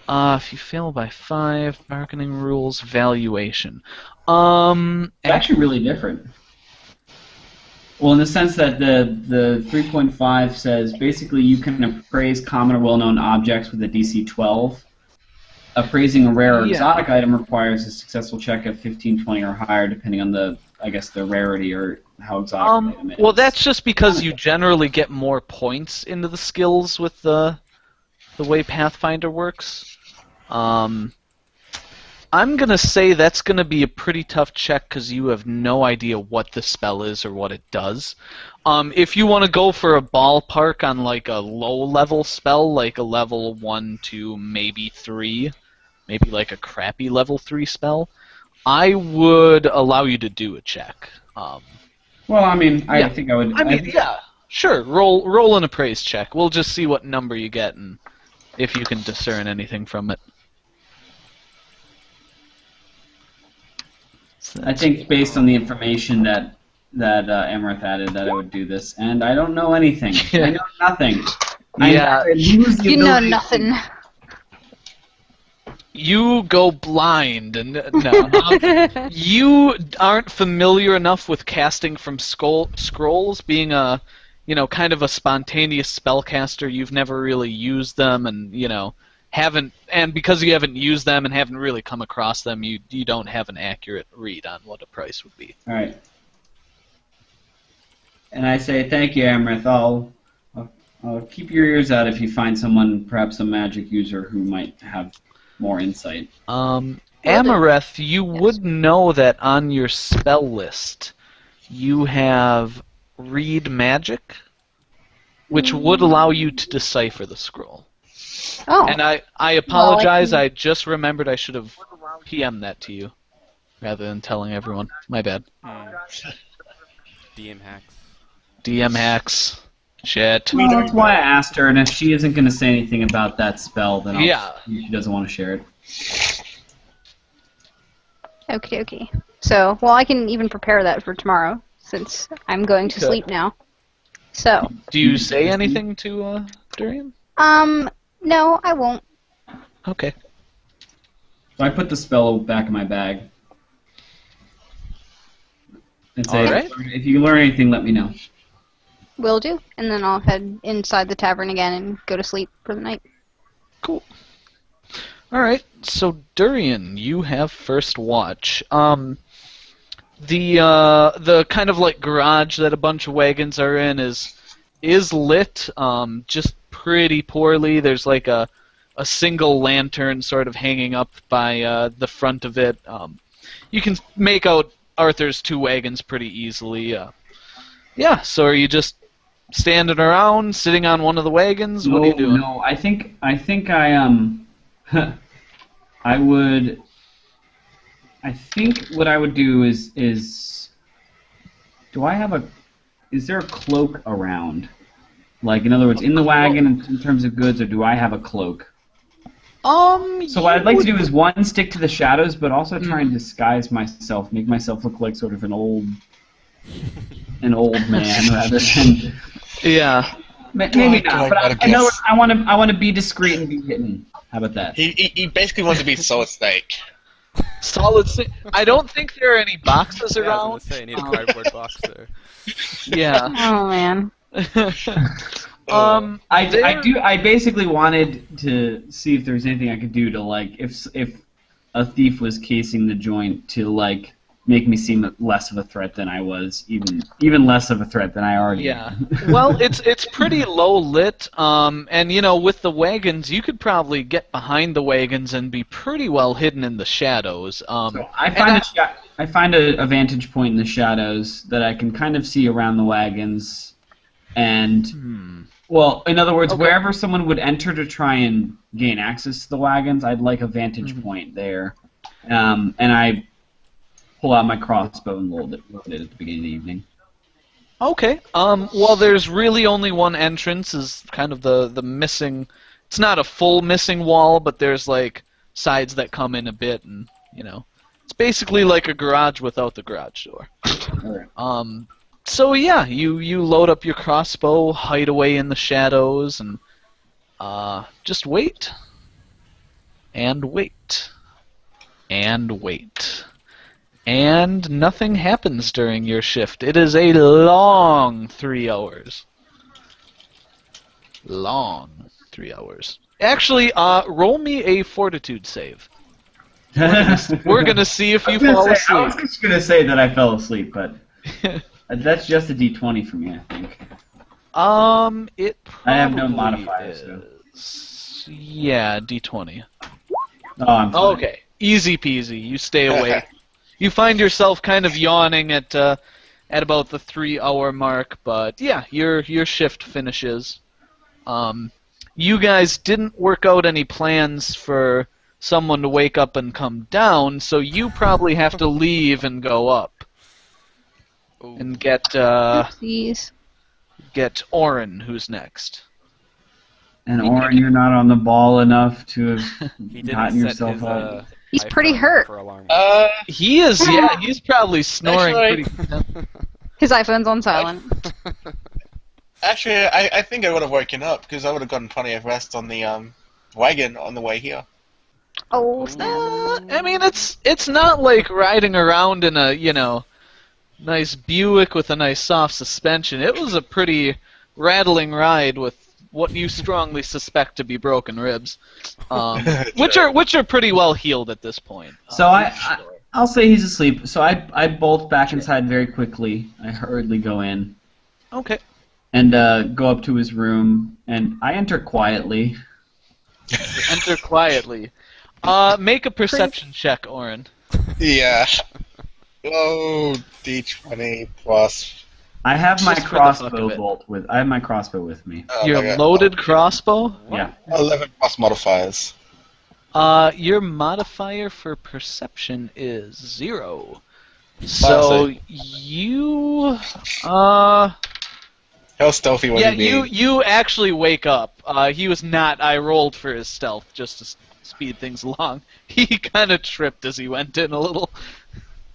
If you fail by 5, bargaining rules, valuation. It's actually really different. Well, in the sense that the 3.5 says basically you can appraise common or well-known objects with a DC 12. Appraising a rare or exotic item requires a successful check of 15, 20, or higher, depending on the rarity or how exotic the item is. Well, that's just because you generally get more points into the skills with the way Pathfinder works. I'm going to say that's going to be a pretty tough check because you have no idea what the spell is or what it does. If you want to go for a ballpark on like a low-level spell, like a level 1, 2, maybe 3, maybe like a crappy level 3 spell, I would allow you to do a check. Well, I think I would... Sure, roll an appraise check. We'll just see what number you get and if you can discern anything from it. I think based on the information that Emerith added that I would do this, and I don't know anything. Yeah. I know nothing. Yeah. You know nothing. You go blind, and no. You aren't familiar enough with casting from scrolls, being a kind of a spontaneous spellcaster. You've never really used them, and haven't, and because you haven't used them and haven't really come across them, you don't have an accurate read on what a price would be. All right. And I say thank you, Amrith. I'll keep your ears out if you find someone, perhaps a magic user, who might have more insight. Amareth, you would know that on your spell list you have Read Magic, which would allow you to decipher the scroll. Oh. And I apologize, I just remembered I should have PM'd that to you, rather than telling everyone. My bad. DM hacks. DM hacks. Shit. Well, that's why I asked her, and if she isn't going to say anything about that spell, then Yeah. she doesn't want to share it. Okay. So, well, I can even prepare that for tomorrow, since I'm going to Okay. sleep now. So, Do you say anything to Durian? no, I won't. Okay. So I put the spell back in my bag. And say, Alright. if you learn anything, let me know. Will do. And then I'll head inside the tavern again and go to sleep for the night. Cool. Alright, so Durian, you have first watch. The kind of like garage that a bunch of wagons are in is lit, just pretty poorly. There's like a single lantern sort of hanging up by the front of it. You can make out Arthur's 2 wagons pretty easily. Yeah, so are you just standing around, sitting on one of the wagons? What are you doing? No, I think I think what I would do is is there a cloak around? Like, in other words, in the wagon in terms of goods, or do I have a cloak? So what I'd like to do is, one, stick to the shadows, but also try and disguise myself, make myself look like sort of an old man rather than... Yeah. Maybe not, but I know I want to be discreet and be hidden. How about that? He basically wants to be Solid Snake. Solid Snake. I don't think there are any boxes Yeah, I around. was gonna say, I need a cardboard box there. Yeah. Oh, man. I basically wanted to see if there's anything I could do to, like, if a thief was casing the joint, to, like, make me seem less of a threat than I was, even less of a threat than I already am. Well, it's pretty low lit, and you know, with the wagons, you could probably get behind the wagons and be pretty well hidden in the shadows. So I find a vantage point in the shadows that I can kind of see around the wagons, and well, in other words, wherever someone would enter to try and gain access to the wagons, I'd like a vantage point there, and I pull out my crossbow and load it at the beginning of the evening. Okay. Well, there's really only one entrance. Is kind of the missing. It's not a full missing wall, but there's like sides that come in a bit, and you know, it's basically like a garage without the garage door. Alright. So yeah, you load up your crossbow, hide away in the shadows, and just wait. And wait. And wait. And nothing happens during your shift. It is a long 3 hours. Long 3 hours. Actually, roll me a fortitude save. We're gonna see if you fall I asleep. was just gonna say that I fell asleep, but that's just a D20 for me, I think. It I have no probably modifiers, is. Yeah, D20. Oh, I'm fine. Okay, easy peasy. You stay awake. You find yourself kind of yawning at about the 3 hour mark, but yeah, your shift finishes. You guys didn't work out any plans for someone to wake up and come down, so you probably have to leave and go up and get Orin, who's next. And Orin, you're not on the ball enough to have He gotten didn't set yourself his, up. He's pretty iPhone hurt. for alarm. He is, yeah, he's probably snoring Actually- pretty. His iPhone's on silent. Actually, I think I would have woken up because I would have gotten plenty of rest on the wagon on the way here. Oh, snap. I mean, it's not like riding around in a, you know, nice Buick with a nice soft suspension. It was a pretty rattling ride with what you strongly suspect to be broken ribs, which are pretty well healed at this point. So I'll say he's asleep. So I bolt back inside very quickly. I hurriedly go in Okay. and go up to his room, and I enter quietly. Enter quietly. Make a perception check, Orin. Yeah. Oh, D20 plus. I have my Just for the fuck of crossbow it. bolt with. I have my crossbow with me. Oh, Your my God. loaded crossbow? Yeah. 11 plus modifiers. Your modifier for perception is 0. So Classic. you How stealthy was Yeah, he being? you actually wake up. He was not. I rolled for his stealth just to speed things along. He kind of tripped as he went in a little.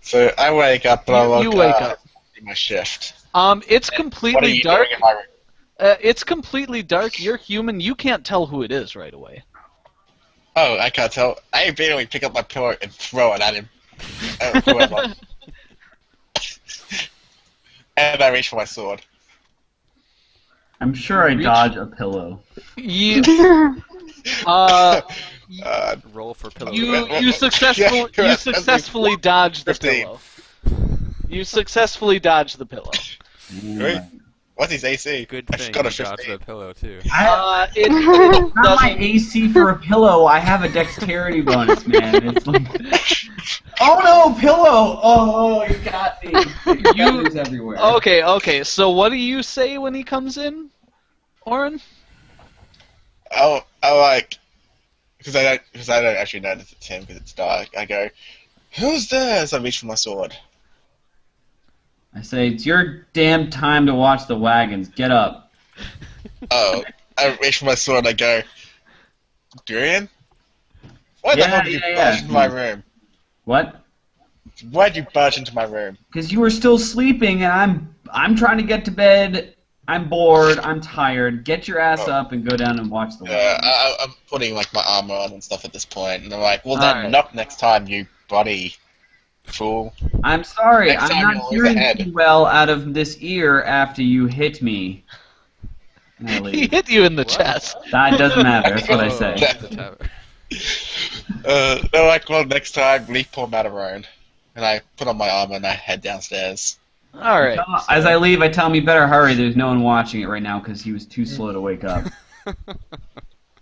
So I wake up and I look. You wake up. My shift. It's What are completely you dark. doing in my room? It's completely dark. You're human. You can't tell who it is right away. Oh, I can't tell. I immediately pick up my pillow and throw it at him. Whoever. And I reach for my sword. I'm sure I Reach- dodge a pillow. You, Roll for pillow. you successfully dodge the 15. pillow. You successfully dodge the pillow. Right? What's his AC? Good I thing got a you dodged 15. the pillow too. It Not my doesn't. AC for a pillow. I have a dexterity bonus, man. It's like, oh no, pillow! Oh, you got me. Feathers everywhere. Okay. So what do you say when he comes in, Oren? I like, because I don't actually notice it's him because it's dark. I go, who's there? As I reach for my sword. I say, it's your damn time to watch the wagons. Get up. Oh, I reach for my sword. I go, Durian? Why the Yeah, hell did you barge into my room? What? Why'd you barge into my room? Because you were still sleeping, and I'm trying to get to bed. I'm bored. I'm tired. Get your ass up and go down and watch the Yeah, wagons. I'm putting like my armor on and stuff at this point, and I'm like, well Alright. then, knock next time, you bloody fool. I'm sorry. Next I'm time not you'll hearing overhead. too well out of this ear after you hit me. And I He leave. hit you in the What? chest. That doesn't matter. That's what I Oh, say. the tavern. They're like, well, next time, leave poor Matarone. And I put on my armor and I head downstairs. All right. As I leave, I tell him, you better hurry. There's no one watching it right now because he was too slow to wake up.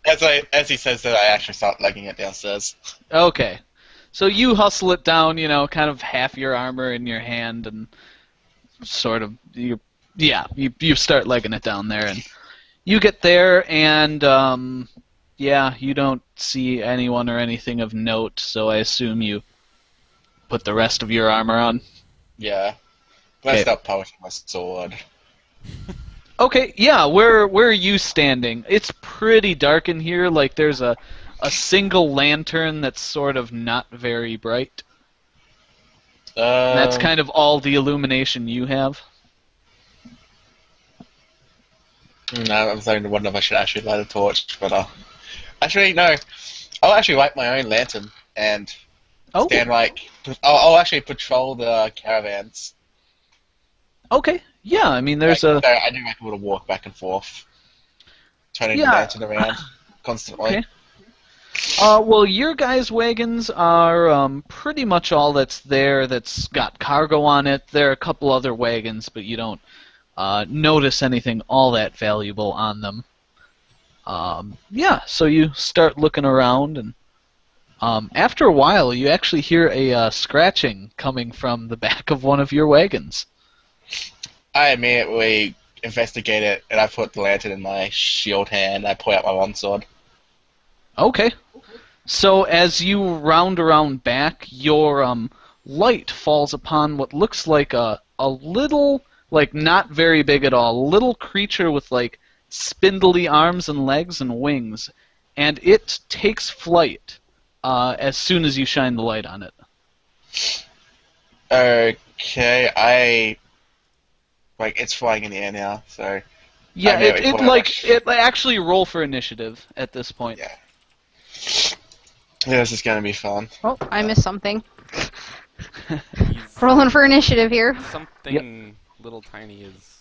As he says that, I actually start legging it downstairs. Okay. So you hustle it down, kind of half your armor in your hand, and sort of you start legging it down there, and you get there, and you don't see anyone or anything of note. So I assume you put the rest of your armor on. Yeah. But I Okay. start polishing my sword. Okay, yeah, where are you standing? It's pretty dark in here. Like there's a single lantern that's sort of not very bright. And that's kind of all the illumination you have. No, I'm starting to wonder if I should actually light a torch, but actually, no. I'll actually light my own lantern and Oh, stand I'll actually patrol the caravans. okay. Yeah, I mean there's I do like a little walk back and forth, turning the Yeah. lantern around constantly. Okay. Well, your guys' wagons are pretty much all that's there that's got cargo on it. There are a couple other wagons, but you don't notice anything all that valuable on them. So you start looking around, and after a while, you actually hear a scratching coming from the back of one of your wagons. I immediately investigate it, and I put the lantern in my shield hand. I pull out my longsword. Okay. So as you round around back, your light falls upon what looks like a little, like not very big at all, little creature with like spindly arms and legs and wings, and it takes flight as soon as you shine the light on it. Okay, it's flying in the air now, so Yeah, I know it's one of it actually roll for initiative at this point. yeah. Yeah, this is gonna be fun. Oh, I missed something. He's- Rolling for initiative here. Something little tiny is.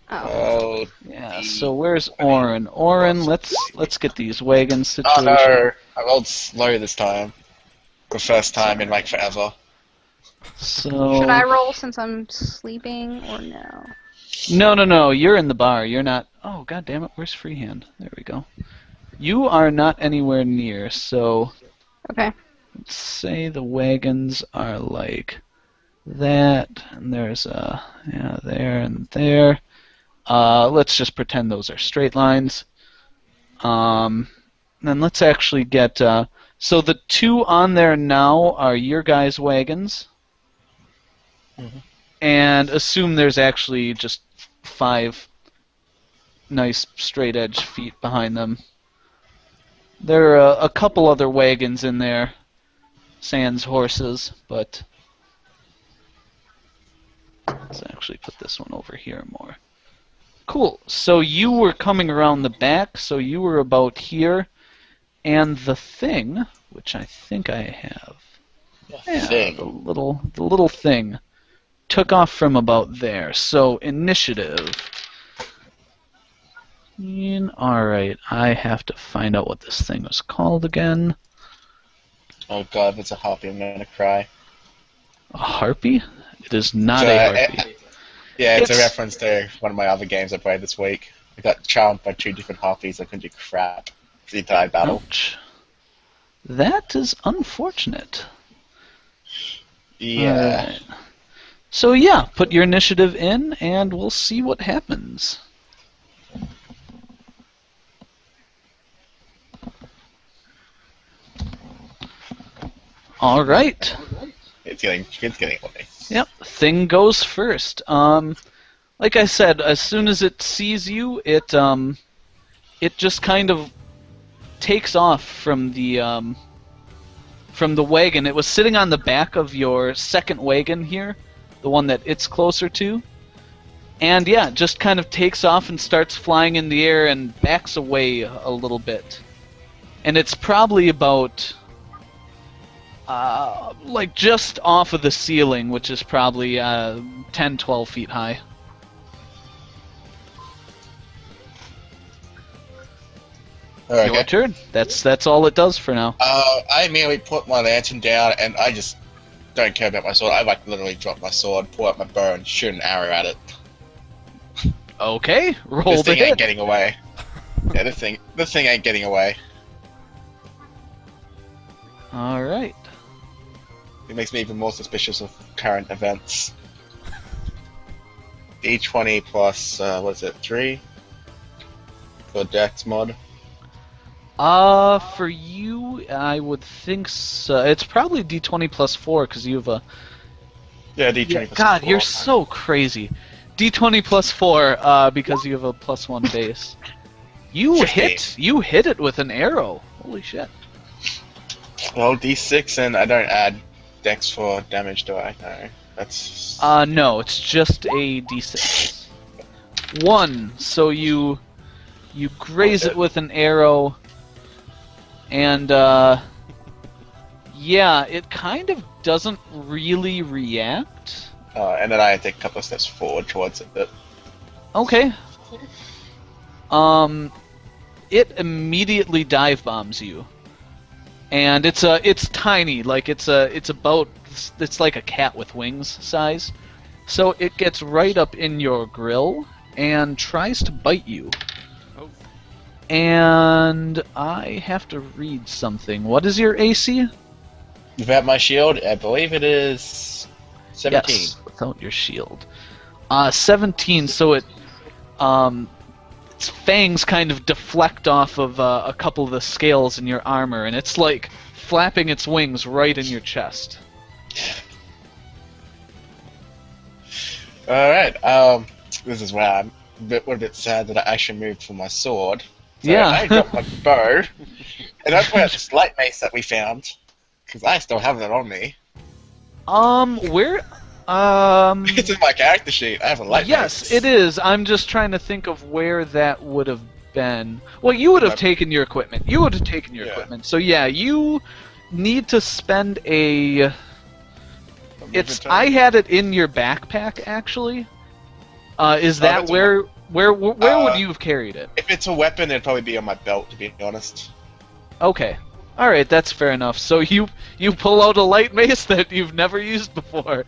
Oh. Oh, Yeah. So where's Oren? Oren, let's get these wagons oh situated. no! I rolled slow this time. The first time in like forever. So Should I roll since I'm sleeping or no? No. You're in the bar. You're not. Oh, god damn it. Where's Freehand? There we go. You are not anywhere near. So Okay. let's say the wagons are like that, and there's there and there. Let's just pretend those are straight lines. Then let's actually get. So the two on there now are your guys' wagons. And assume there's actually just 5 nice straight edge feet behind them. There are a couple other wagons in there, sans horses, but let's actually put this one over here more. Cool. So you were coming around the back, so you were about here, and the thing, which I think I have, Thing. the little thing, took off from about there. So initiative. Alright, I have to find out what this thing was called again. Oh god, if it's a harpy, I'm gonna cry. A harpy? It is not So, a harpy. Yeah, it's a It's- reference to one of my other games I played this week. I got charmed by 2 different harpies. I couldn't do crap for the entire battle. Ouch. That is unfortunate. Yeah. Alright. So yeah, put your initiative in, and we'll see what happens. All right. It's getting away. Yep. Thing goes first. Like I said, as soon as it sees you, it just kind of takes off from the wagon. It was sitting on the back of your second wagon here, the one that it's closer to. And yeah, just kind of takes off and starts flying in the air and backs away a little bit. And it's probably about like just off of the ceiling, which is probably 10, 12 feet high. Alright, Your turn. That's all it does for now. I immediately put my lantern down, and I just don't care about my sword. I literally drop my sword, pull out my bow, and shoot an arrow at it. Okay, roll This the thing ain't hit. getting away. Yeah, this thing ain't getting away. All right. It makes me even more suspicious of current events. D20 plus, what is it, 3? For Dex mod. For you, I would think so. It's probably D20 plus 4 because you have a. Yeah, D20 plus God, 4. you're so crazy. D20 plus 4 because you have a plus 1 base. You 15. hit it with an arrow. Holy shit. Well, D6, and I don't add Dex for damage, do I? No. That's... No, it's just a D6. 1, so you graze it with an arrow, and yeah, it kind of doesn't really react. and then I take a couple of steps forward towards it. Okay. It immediately dive bombs you, and it's tiny, like it's like a cat with wings size. So it gets right up in your grill and tries to bite you. Oh. And I have to read something. What is your AC? Without my shield, I believe it is 17. Yes, without your shield. 17. So its fangs kind of deflect off of a couple of the scales in your armor, and it's like flapping its wings right in your chest. Alright, this is where I'm a bit sad that I actually moved for my sword. So Yeah. I dropped my bow, and I put out this light mace that we found, because I still have that on me. Where? It's in my character sheet. I have a light Yes, mace. it is. I'm just trying to think of where that would have been. Well, you would have taken your equipment. You would have taken your Yeah. equipment. So yeah, you need to spend a. It's. I had it in your backpack actually. Is that that's a where would you have carried it? If it's a weapon, it'd probably be on my belt, to be honest. Okay. All right, that's fair enough. So you pull out a light mace that you've never used before,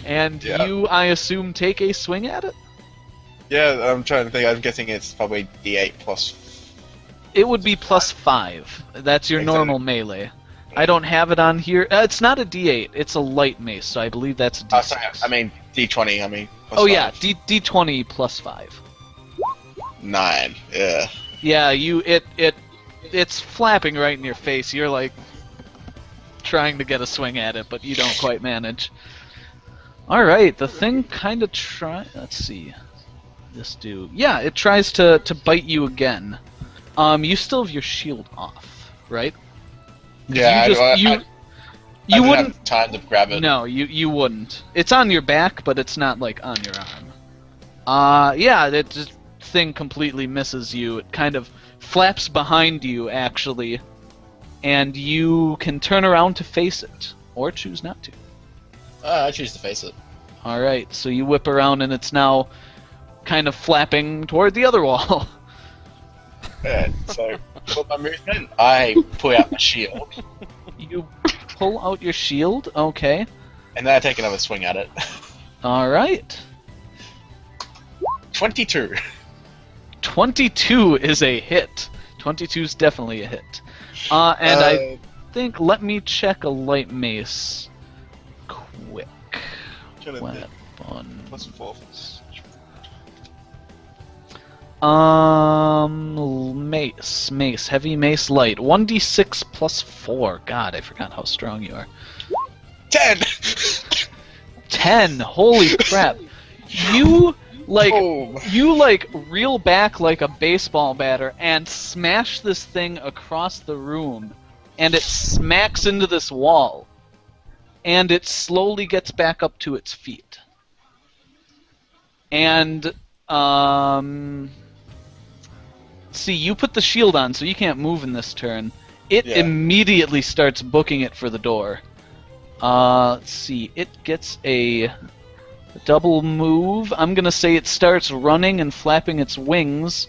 and Yeah. you, I assume, take a swing at it. Yeah, I'm trying to think. I'm guessing it's probably D8 plus. It would be plus 5. That's your Exactly. normal melee. I don't have it on here. It's not a D8. It's a light mace, so I believe that's a D6. Oh, sorry, I mean D20. I mean. Plus Oh yeah, 5. D20 plus 5. 9. Yeah. Yeah, it's flapping right in your face. You're like trying to get a swing at it, but you don't quite manage. All right, the thing kind of Let's see. this do? Yeah, it tries to bite you again. You still have your shield off, right? 'Cause Yeah, you I didn't wouldn't. have time to grab it. No, you wouldn't. It's on your back, but it's not like on your arm. Yeah, that just thing completely misses you. It kind of flaps behind you, actually, and you can turn around to face it, or choose not to. I choose to face it. Alright, so you whip around and it's now kind of flapping toward the other wall. Alright, so for my movement, I pull out my shield, You pull out your shield, okay. and then I take another swing at it. Alright. 22. 22 is a hit. 22 is definitely a hit. And I think, let me check a light mace quick. Weapon. Plus 4. Mace, heavy mace light. 1d6 plus 4. God, I forgot how strong you are. 10! 10! Holy crap. You Boom. reel back like a baseball batter and smash this thing across the room, and it smacks into this wall, and it slowly gets back up to its feet. And, see, you put the shield on, so you can't move in this turn. It Yeah. immediately starts booking it for the door. Let's see, it gets a double move. I'm gonna say it starts running and flapping its wings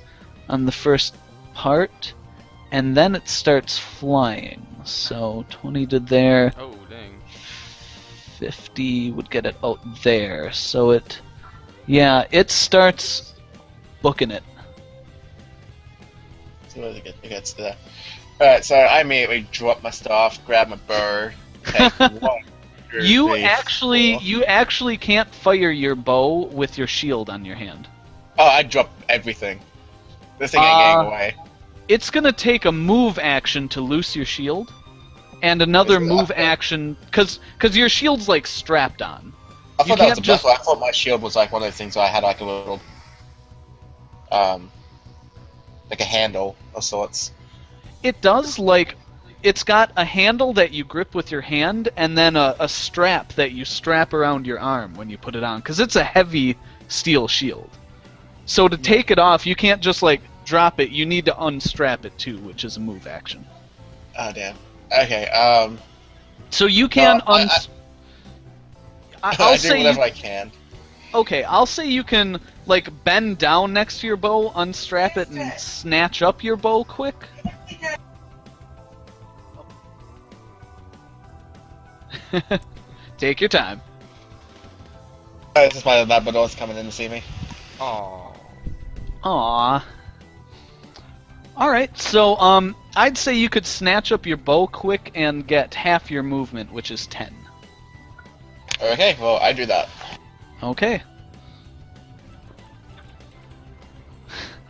on the first part, and then it starts flying. So 20 did there, Oh, dang. 50 would get it out there. So it starts booking it. So where it gets there. Alright, so I immediately drop my staff, grab my bow, take 1, 2, You 3, 4. actually can't fire your bow with your shield on your hand. Oh, I drop everything. This thing ain't getting away. It's gonna take a move action to loose your shield, and another Is it- move action because your shield's like strapped on. I you thought that was can't a just- buckle. I thought my shield was like one of those things where I had like a little, like a handle of sorts. It does it's got a handle that you grip with your hand, and then a strap that you strap around your arm when you put it on, because it's a heavy steel shield. So to take it off, you can't just like drop it. You need to unstrap it too, which is a move action. Oh damn. Okay. So you can I I'll do say whatever I can. Okay, I'll say you can, like, bend down next to your bow, unstrap it, and snatch up your bow quick. Take your time. Oh, this is my Labrador's coming in to see me. Aww. Aww. Alright, so, I'd say you could snatch up your bow quick and get half your movement, which is 10. Okay, well I do that. Okay.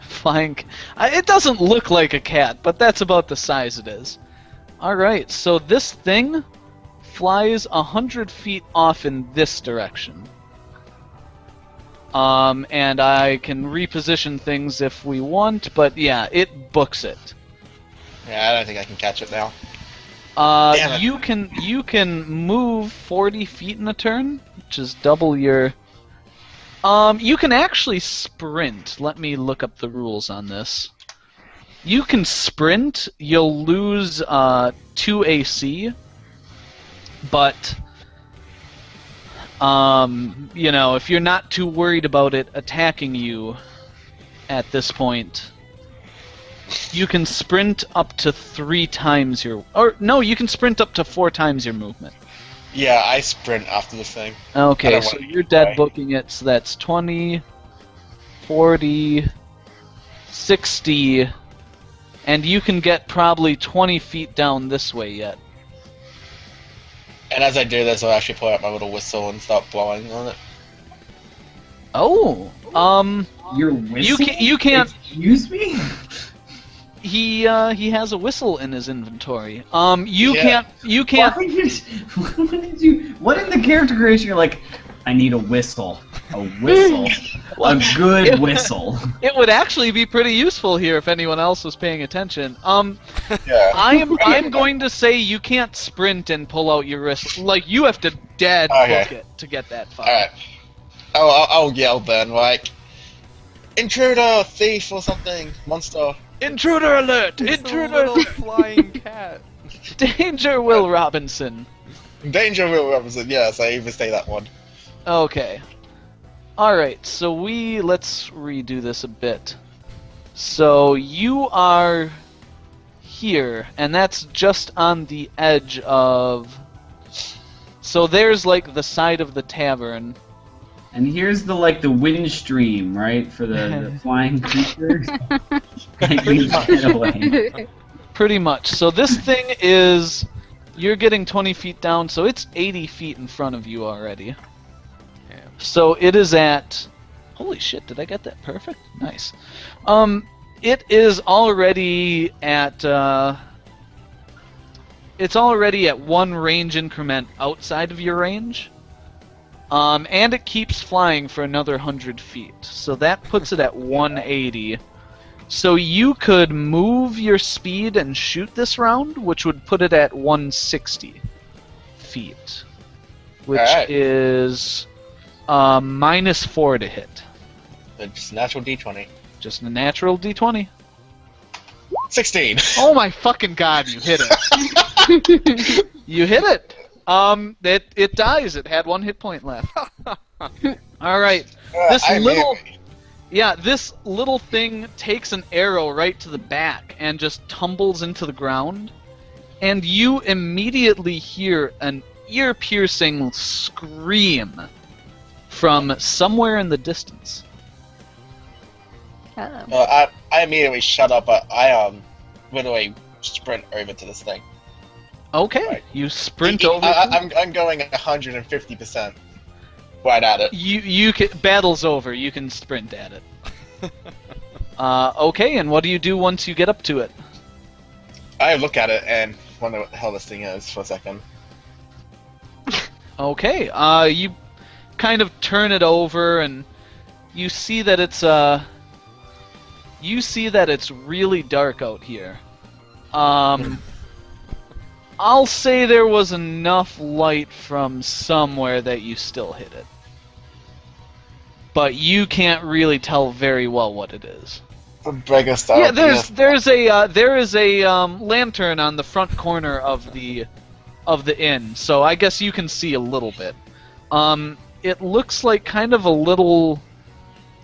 Flying. It doesn't look like a cat, but that's about the size it is. Alright, so this thing flies 100 feet off in this direction. And I can reposition things if we want, but yeah, it books it. Yeah, I don't think I can catch it now. Damn it. You can move 40 feet in a turn, which is double your. You can actually sprint. Let me look up the rules on this. You can sprint. You'll lose 2 AC, but if you're not too worried about it attacking you at this point, you can sprint up to 3 times your... Or, no, you can sprint up to 4 times your movement. Yeah, I sprint after this thing. I Okay, don't so wanna you're get dead away. booking it, so that's 20, 40, 60, and you can get probably 20 feet down this way yet. And as I do this, I'll actually pull out my little whistle and start blowing on it. Oh, You're whistling? you can't... Excuse me? He has a whistle in his inventory. You Yeah. can't... What in the character creation you're like, I need a whistle? A whistle. Well, A good whistle. It would actually be pretty useful here if anyone else was paying attention. Yeah. I'm going to say you can't sprint and pull out your wrist. Like, you have to dead Okay. book it to get that far. Alright. Oh, I'll yell then, like, intruder, thief, or something, monster. Intruder alert! It's a Intruder! little flying cat. Danger, Will Robinson. Danger Will Robinson, yes, I even say that one. Okay. Alright, so let's redo this a bit. So you are here, and that's just on the edge of... So there's like the side of the tavern. And here's the wind stream, right, for the flying creature. Get away. Pretty much. So this thing is... You're getting 20 feet down, so it's 80 feet in front of you already. Damn. So it is at... Holy shit, did I get that perfect? Nice. It is already at... It's already at one range increment outside of your range. And it keeps flying for another 100 feet. So that puts it at 180. So you could move your speed and shoot this round, which would put it at 160 feet. Which Alright. is -4 to hit. Just natural D20. Just a natural d20. 16! Oh my fucking god, you hit it. You hit it. It dies. It had 1 hit point left. Alright. This this little thing takes an arrow right to the back and just tumbles into the ground. And you immediately hear an ear-piercing scream from somewhere in the distance. Uh-oh. I immediately shut up, but I literally sprint over to this thing. Okay, Right. you sprint over. I'm going 150% right at it. You can, battle's over. You can sprint at it. Okay, and what do you do once you get up to it? I look at it and wonder what the hell this thing is for a second. Okay, you kind of turn it over and you see that it's really dark out here. I'll say there was enough light from somewhere that you still hit it. But you can't really tell very well what it is. Breaker style. Yeah, there is a lantern on the front corner of the inn, so I guess you can see a little bit. It looks like kind of a little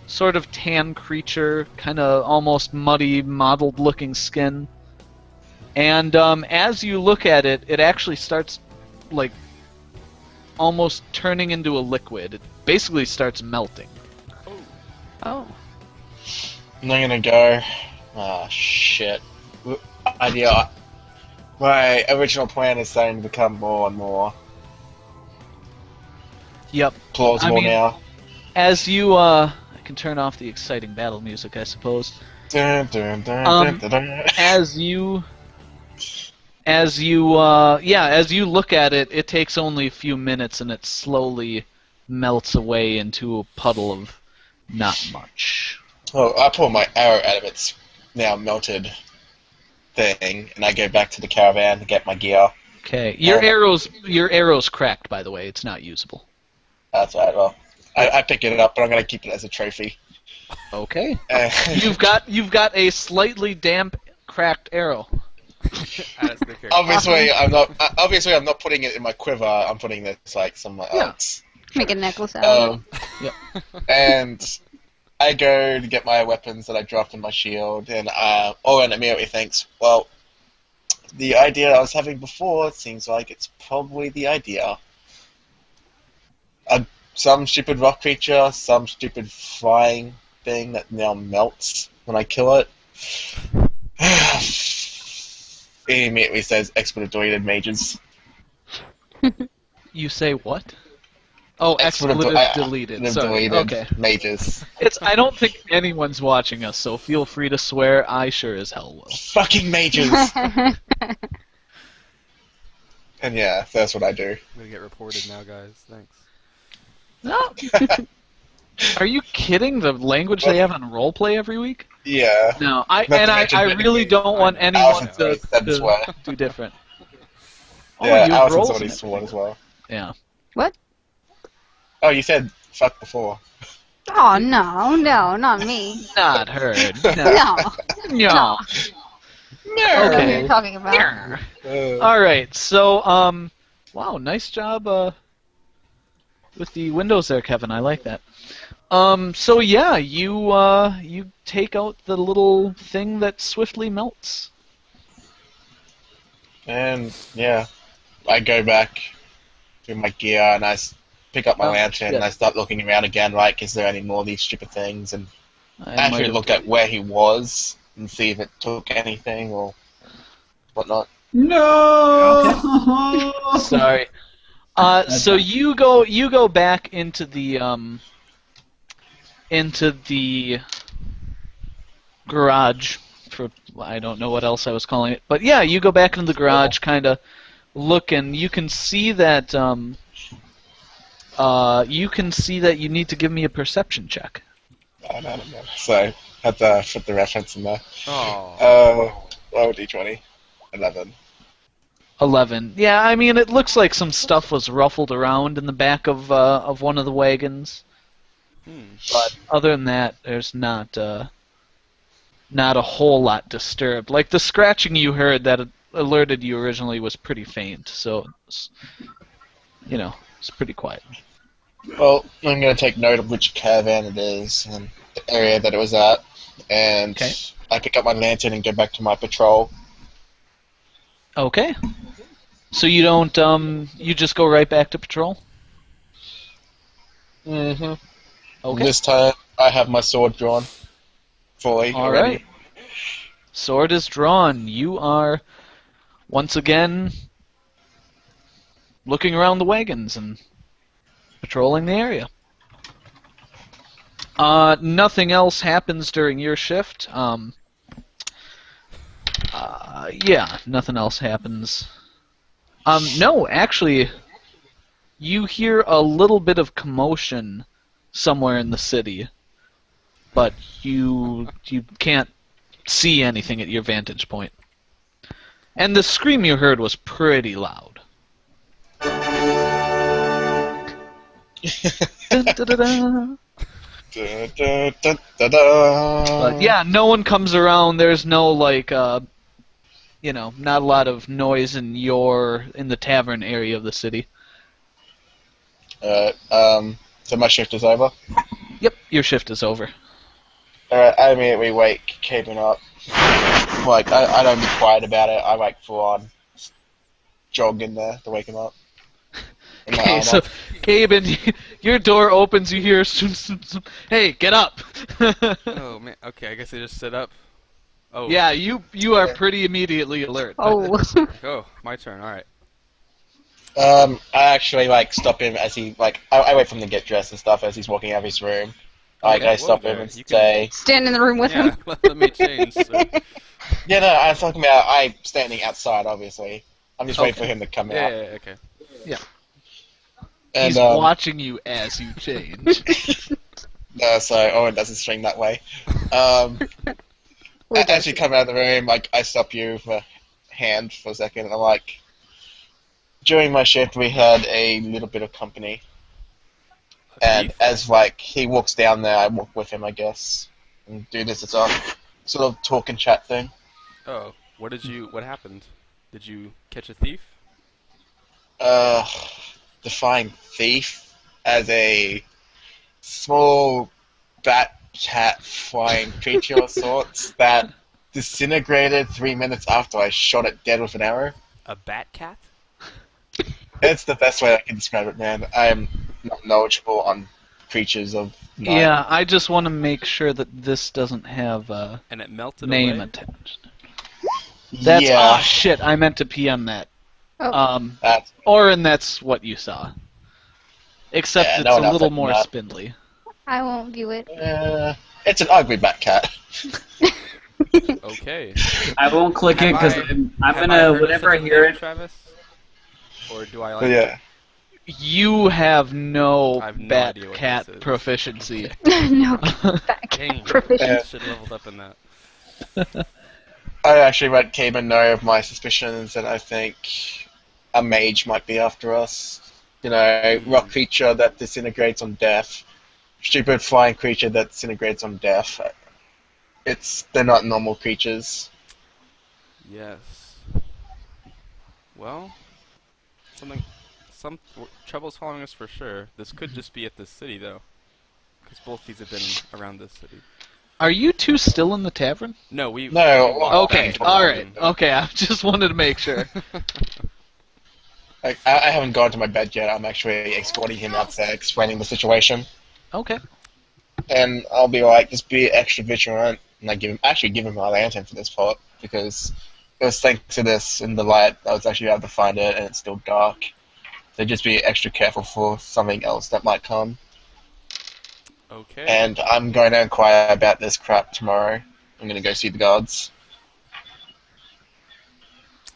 sort of tan creature, kind of almost muddy, mottled looking skin. And as you look at it, it actually starts like almost turning into a liquid. It basically starts melting. Oh. I'm gonna go. Ah, shit. Idea. My original plan is starting to become more and more Yep. plausible I mean- now. As you I can turn off the exciting battle music, I suppose. Dun, dun, dun, Um, dun, dun, dun. As you look at it, it takes only a few minutes and it slowly melts away into a puddle of not much. Oh, I pull my arrow out of its now melted thing, and I go back to the caravan to get my gear. Okay. Your arrow's cracked, by the way. It's not usable. That's right. Well, I pick it up, but I'm gonna keep it as a trophy. Okay. Uh, You've got a slightly damp, cracked arrow. As the character. obviously, I'm not putting it in my quiver. I'm putting this like somewhere Yeah. else. Make a necklace out of it. And I go to get my weapons that I dropped in my shield, and Oren immediately thinks, well, the idea I was having before seems like it's probably the idea. Some stupid rock creature, some stupid flying thing that now melts when I kill it. He immediately says expletive mages. You say what? Oh, expletive deleted. Sorry. Okay. Mages. I don't think anyone's watching us, so feel free to swear. I sure as hell will. Fucking mages! And yeah, that's what I do. I'm gonna get reported now, guys. Thanks. No. Are you kidding? The language they have on roleplay every week? Yeah. No, Not to mention I that really don't want anyone Allison's to, already said to swear. do different. Oh, Yeah, you had Allison's rolls already in it. sworn as well. Yeah. What? Oh, you said fuck before. Oh no, no, not me. Not heard. No, No. no. I don't know who Okay. you're talking about. All right. So, wow, nice job with the windows there, Kevin. I like that. So yeah, you take out the little thing that swiftly melts. And yeah, I go back to my gear and pick up my Oh, lantern shit. and I start looking around again, like, is there any more of these stupid things? And I I might actually have- look at where he was and see if it took anything or whatnot. No. Sorry. So you go back into the garage for I don't know what else I was calling it, but yeah, you go back into the garage, kind of look, and you can see that you need to give me a perception check. I don't know. So I had to put the reference in there. Oh. Roll d20. 11. 11. Yeah, I mean it looks like some stuff was ruffled around in the back of one of the wagons, but other than that, there's not a whole lot disturbed. Like the scratching you heard that alerted you originally was pretty faint, so it's, it's pretty quiet. Well, I'm going to take note of which caravan it is and the area that it was at, and Okay. I pick up my lantern and go back to my patrol. Okay. So you don't you just go right back to patrol? Mm-hmm. Okay. This time, I have my sword drawn. Fully All already. right. Sword is drawn. You are once again looking around the wagons and patrolling the area. Nothing else happens during your shift. Yeah, nothing else happens. No, actually, you hear a little bit of commotion somewhere in the city, but you can't see anything at your vantage point. And the scream you heard was pretty loud. Dun-dun-dun-dun. But yeah, no one comes around. There's no not a lot of noise in the tavern area of the city. Alright, so my shift is over. Yep, your shift is over. Alright, I immediately wake Caben up. Like, I don't be quiet about it. I like full on jog in there to wake him up. In my Okay, armor. so Gaben, your door opens. You hear, "Hey, get up!" Oh man. Okay, I guess I just sit up. Oh. Yeah, you are pretty immediately alert. Oh. Oh, my turn. All right. I actually stop him as he I wait for him to get dressed and stuff as he's walking out of his room. Okay, I stop whoa him there, and you can- say, Stand in the room with Yeah. him. Let me change. So. yeah, no, I'm talking about I'm standing outside. Obviously, I'm just waiting Okay. for him to come Yeah, out. yeah. Okay. And He's watching you as you change. so Owen doesn't swing that way. As you come out of the room, I stop you with a hand for a second, and I'm like, during my shift we had a little bit of company, and Thief? as he walks down there, I walk with him, I guess, and do this as a sort of talk and chat thing. Oh, what happened? Did you catch a thief? Define thief as a small bat cat flying creature of sorts that disintegrated 3 minutes after I shot it dead with an arrow. A bat cat? It's the best way I can describe it, man. I am not knowledgeable on creatures of night. Yeah, I just want to make sure that this doesn't have a And it melted name away? attached. That's yeah, oh shit! I meant to PM that. Oh. that's Orin, that's what you saw. Except Yeah, it's no one a else little had more that. spindly. I won't view it. it's an ugly bat cat. Okay. I won't click it because Have I'm Have I gonna heard of whenever I such a hear thing, it. Travis? Or do I But yeah, You have no I have no bat idea what cat this is. proficiency. No, back Dang. proficiency. Should have leveled up in that. I actually let Cayman know of my suspicions, and I think a mage might be after us. You know, rock creature that disintegrates on death. Stupid flying creature that disintegrates on death. They're not normal creatures. Yes. Well, some trouble's following us for sure. This could just be at this city though, because both these have been around this city. Are you two still in the tavern? No, we. No, we walked Okay, back to alright. the Okay, I just wanted to make sure. I haven't gone to my bed yet. I'm actually escorting him out there, explaining the situation. Okay. And I'll be like, just be extra vigilant. And I give him my lantern for this part, because it was thanks to this in the light I was actually able to find it, and it's still dark. So just be extra careful for something else that might come. Okay. And I'm going to inquire about this crap tomorrow. I'm going to go see the guards.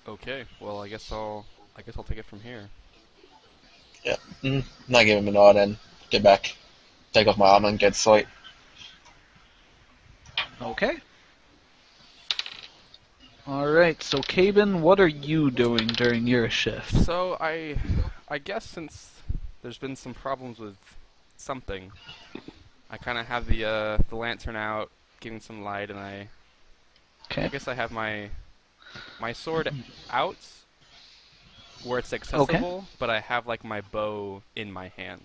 Okay. Well, I guess I'll take it from here. Yeah. And I give him a nod and get back, take off my armor and get to sleep. Okay. Alright, so Caben, what are you doing during your shift? So I guess since there's been some problems with something, I kind of have the lantern out, getting some light, and I Okay. guess I have my sword out where it's accessible, but I have like my bow in my hand.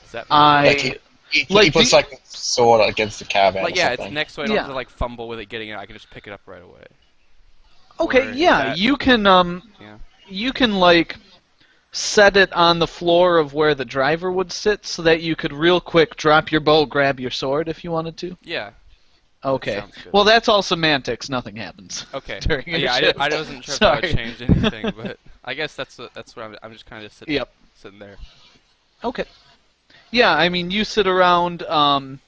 Does that make sense? He puts like a sword against the caravan. Like, or yeah, something. it's next, so I don't have Yeah. to like fumble with it getting it. I can just pick it up right away. Okay, Or is yeah, that- you can Yeah. you can like set it on the floor of where the driver would sit so that you could real quick drop your bow, grab your sword if you wanted to. Yeah. Okay. sounds good. Well, that's all semantics. Nothing happens. Okay. During your Yeah, shift. I wasn't sure if that would Sorry. change anything, but I guess that's what I'm just kind of sitting Yep. there. Okay. Yeah, I mean, you sit around, dawn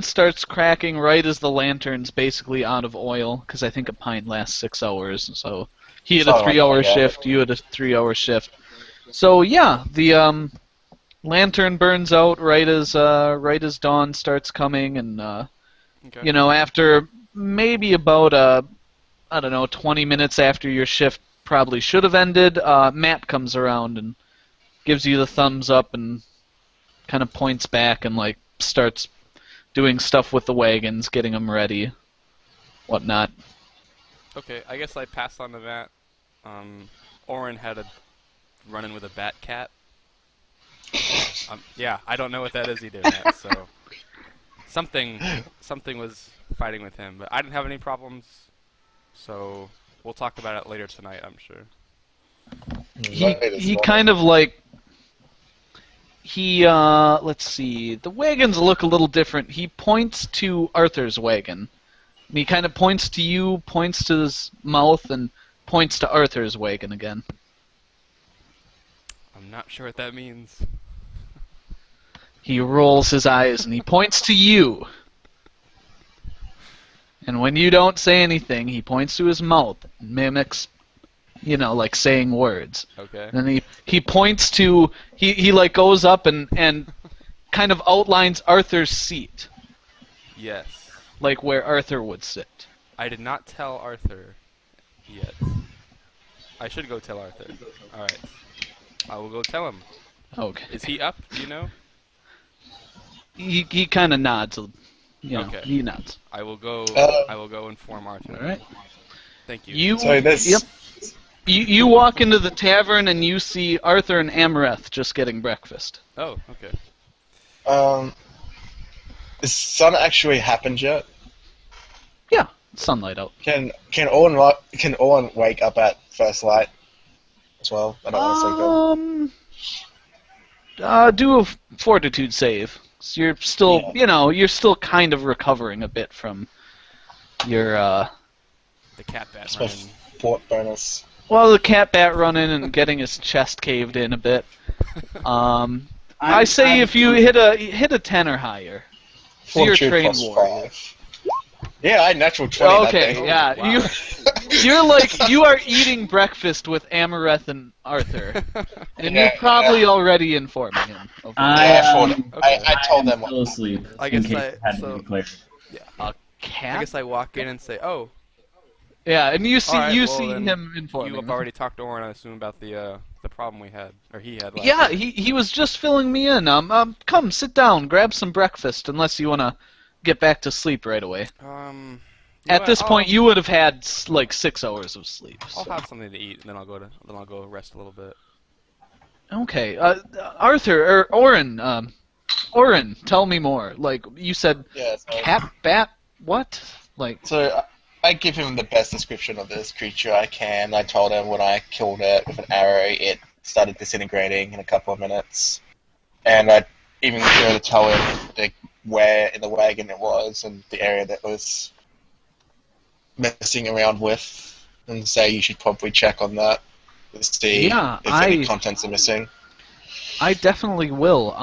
starts cracking right as the lantern's basically out of oil, because I think a pint lasts 6 hours, so he had a Something like 3-hour that, yeah. shift, you had a 3-hour shift. So, yeah, the lantern burns out right as dawn starts coming, and, Okay. after maybe about, 20 minutes after your shift probably should have ended, Matt comes around and gives you the thumbs up and kind of points back and like starts doing stuff with the wagons, getting them ready, whatnot. Okay, I guess I passed on to that. Oren had a run-in with a bat cat. Yeah, I don't know what that is either, Matt, so something was fighting with him, but I didn't have any problems, so we'll talk about it later tonight, I'm sure. He kind of like let's see, the wagons look a little different. He points to Arthur's wagon. And he kind of points to you, points to his mouth, and points to Arthur's wagon again. I'm not sure what that means. He rolls his eyes and he points to you. And when you don't say anything, he points to his mouth and mimics, like saying words. Okay. And he points to, he like goes up and kind of outlines Arthur's seat, Yes. like where Arthur would sit. I did not tell Arthur yet. I should go tell Arthur. Alright. I will go tell him. Okay. Is he up? Do you know? He kind of nods, Okay. he nods. I will go inform Arthur. All right. Thank you. So this. Yep. You walk into the tavern and you see Arthur and Amareth just getting breakfast. Oh, okay. Is sun actually happened yet? Yeah, sunlight out. Can Owen wake up at first light as well? I don't want to sleep Do a fortitude save. So you're still, Yeah. you're still kind of recovering a bit from your, The cat bat It's my running. fort bonus. well, the cat bat running and getting his chest caved in a bit. I say if you hit a 10 or higher, so you're a Fortitude trained plus warrior. 5. Yeah, I had natural 20 that Okay, day. yeah, Wow. you are eating breakfast with Amareth and Arthur, and you're probably already informing him. Of I told them still asleep. I in guess case I it had to be clear. a I cat. guess I walk in and say, "Oh, Yeah, and you see all right, you well, see then him informing. you have already talked to Orin, I assume, about the problem we had, or he had last Yeah, night." he was just filling me in. Come sit down, grab some breakfast, unless you wanna get back to sleep right away. You know At what, this point, you would have had like 6 hours of sleep. I'll So. have something to eat, and then I'll go rest a little bit. Okay, Arthur or Orin, Orin, tell me more. Like you said, Yeah, so, cat, bat, what? Like so I give him the best description of this creature I can. I told him when I killed it with an arrow, it started disintegrating in a couple of minutes. And I even go to tell him where in the wagon it was and the area that was messing around with, and say you should probably check on that to see if any contents are missing. I definitely will.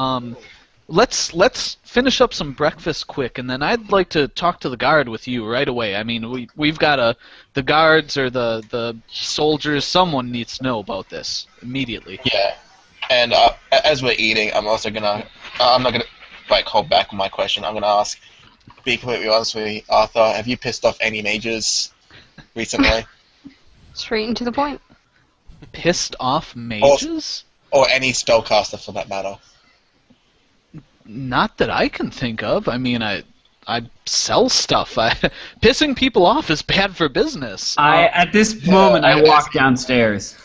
Let's finish up some breakfast quick, and then I'd like to talk to the guard with you right away. I mean, we've got the guards or the soldiers. Someone needs to know about this immediately. Yeah, and as we're eating, I'm also gonna. I'm not gonna hold back on my question. I'm gonna ask. Be completely honest with you, Arthur. Have you pissed off any mages recently, Straight and to the point. Pissed off mages? or any spellcaster for that matter? Not that I can think of. I mean, I sell stuff. Pissing people off is bad for business. At this moment, I walk downstairs.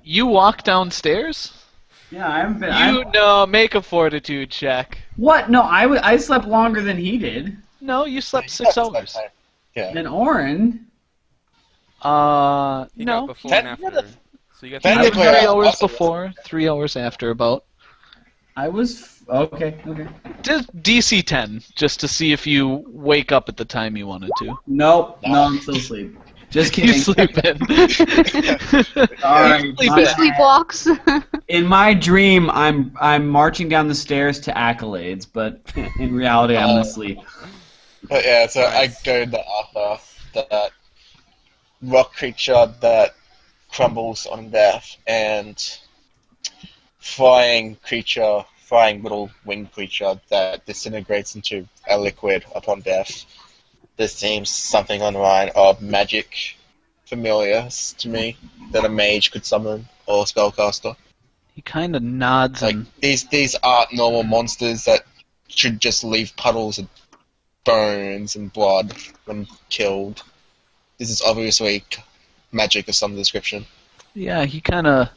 You walk downstairs? Yeah, I haven't been. No, make a fortitude check. What? No, I slept longer than he did. No, you slept 6 hours. Yeah. Then Orin. He got No. before and after. So you got I was Technically, 3 I hours also- before, 3 hours after, about. I was okay. Just DC 10, just to see if you wake up at the time you wanted to. Nope. No, I'm still asleep. Just You kidding. sleep in. All right. Sleep my- in. Sleepwalks. In my dream, I'm marching down the stairs to accolades, but in reality, I'm asleep. But yeah, so Nice. I go to Arthur, that rock creature that crumbles on death, and flying little winged creature that disintegrates into a liquid upon death. This seems something on the line of magic familiar to me that a mage could summon or a spellcaster. He kind of nods Like and these aren't normal monsters that should just leave puddles of bones and blood when killed. This is obviously magic of some description. yeah, he kind of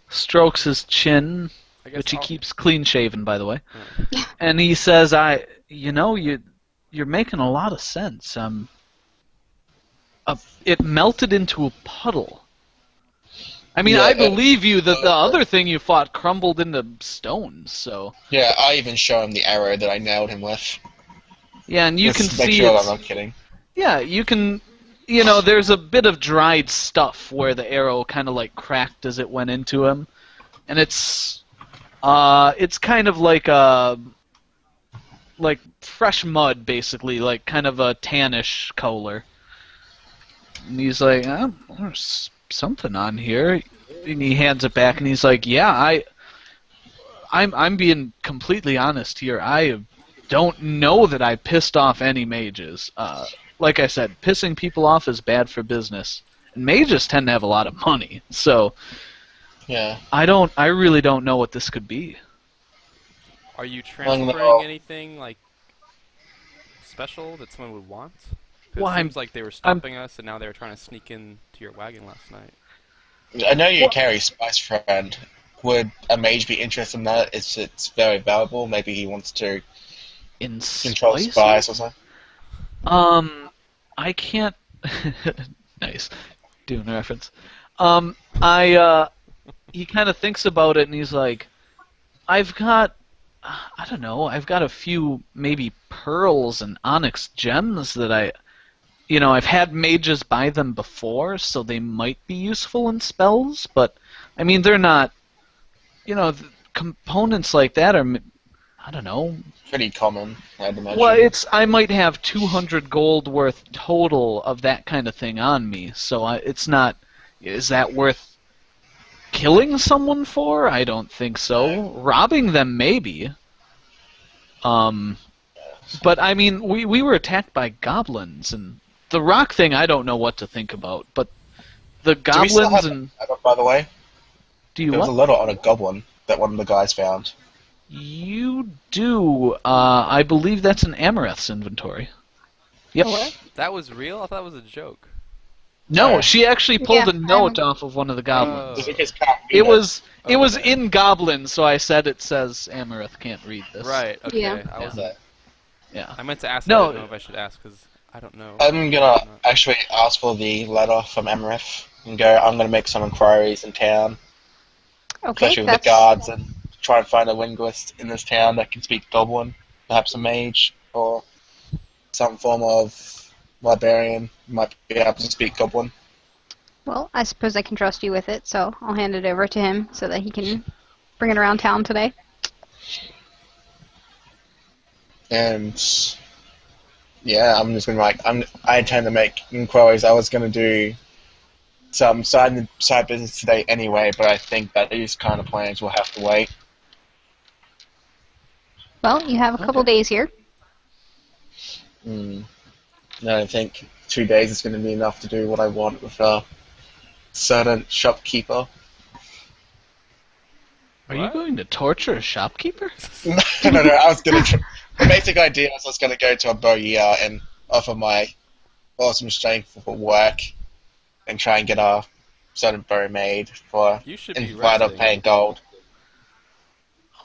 strokes his chin, I guess which he I'll- keeps clean shaven, by the way, and he says, you're making a lot of sense. It melted into a puddle. I mean, Yeah, I believe you that the other thing you fought crumbled into stones, so... Yeah, I even show him the arrow that I nailed him with. Yeah, and you Just can make see sure it's... I'm not kidding. Yeah, you can... there's a bit of dried stuff where the arrow kind of, like, cracked as it went into him. And it's kind of like fresh mud, basically, like kind of a tannish color. And he's like, there's something on here. And he hands it back, and he's like, yeah, I'm being completely honest here. I don't know that I pissed off any mages. Like I said, pissing people off is bad for business. And mages tend to have a lot of money, so Yeah. I really don't know what this could be. Are you no. transferring anything like special that someone would want? 'Cause Well, it seems like they were stopping us, and now they were trying to sneak in to your wagon last night. I know you carry Spice Friend. Would a mage be interested in that? It's very valuable. Maybe he wants to In control spices? spies or something. I can't. Nice, doing a reference. He kind of thinks about it, and he's like, I've got a few maybe pearls and onyx gems that I've had mages buy them before, so they might be useful in spells, but, I mean, they're not, components like that are, I don't know. Pretty common, I'd imagine. Well, I might have 200 gold worth total of that kind of thing on me, so it's not. Is that worth killing someone for? I don't think so. Robbing them, maybe. But I mean, we were attacked by goblins, and the rock thing I don't know what to think about. But the Do we still goblins have and that, by the way? do you There was a what? letter on a goblin that one of the guys found. You do. I believe that's in Amareth's inventory. Yep. What? That was real? I thought it was a joke. No, she actually pulled Yeah, a note off of one of the goblins. Oh. Because we just can't read It was Okay. in Goblin, so I said it says Amareth can't read this. Right, okay. Yeah. Yeah. I meant to ask No. I don't know if I should ask, because I don't know. I'm gonna actually ask for the letter from Amareth and go, I'm gonna make some inquiries in town, Okay, especially with the that's guards, and try and find a linguist in this town that can speak Goblin, perhaps a mage, or some form of librarian might be able to speak Goblin. well. I suppose I can trust you with it, so I'll hand it over to him so that he can bring it around town today. And yeah, I'm just gonna I intend to make inquiries. I was gonna do some side business today anyway, but I think that these kind of plans will have to wait. Well, you have a couple days here. I don't think 2 days is going to be enough to do what I want with a certain shopkeeper. Are you What? going to torture a shopkeeper? No, I was going to. The basic idea was I was going to go to a bowyer and offer my awesome strength for work and try and get a certain bow made for You should be instead of resting. paying gold.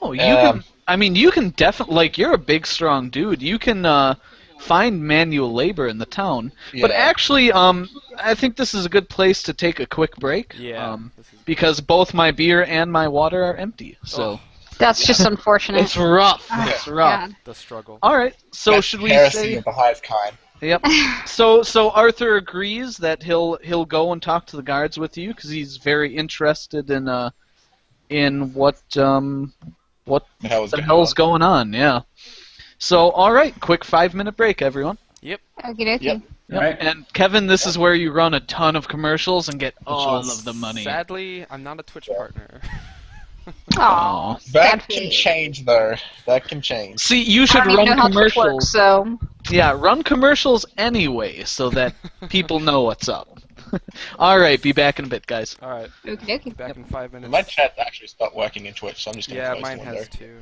Oh, you can. I mean, you can definitely. Like, you're a big, strong dude. You can find manual labor in the town. But Yeah. actually, I think this is a good place to take a quick break. Yeah. This is Because both my beer and my water are empty. So That's just unfortunate. it's rough. Oh, It's rough. God. the struggle. All right. So That's should we heresy say? of the highest kind. Yep. So Arthur agrees that he'll go and talk to the guards with you because he's very interested in what The hell is the going hell's on? going on. Yeah. So all right, quick 5-minute break, everyone. Okie dokie. Yep. Yep. Right. And Kevin, this is where you run a ton of commercials and get all of the money. Sadly, I'm not a Twitch partner. Aw. Aw. That Sad can fate. change, though. That can change. See, you I should don't even know run how Twitch commercials. works, so Yeah, run commercials anyway, so that people know what's up. All right, be back in a bit, guys. Alright, okie dokie. back in 5 minutes. My chat actually stopped working in Twitch, so I'm just going to Yeah, close mine the window. has too.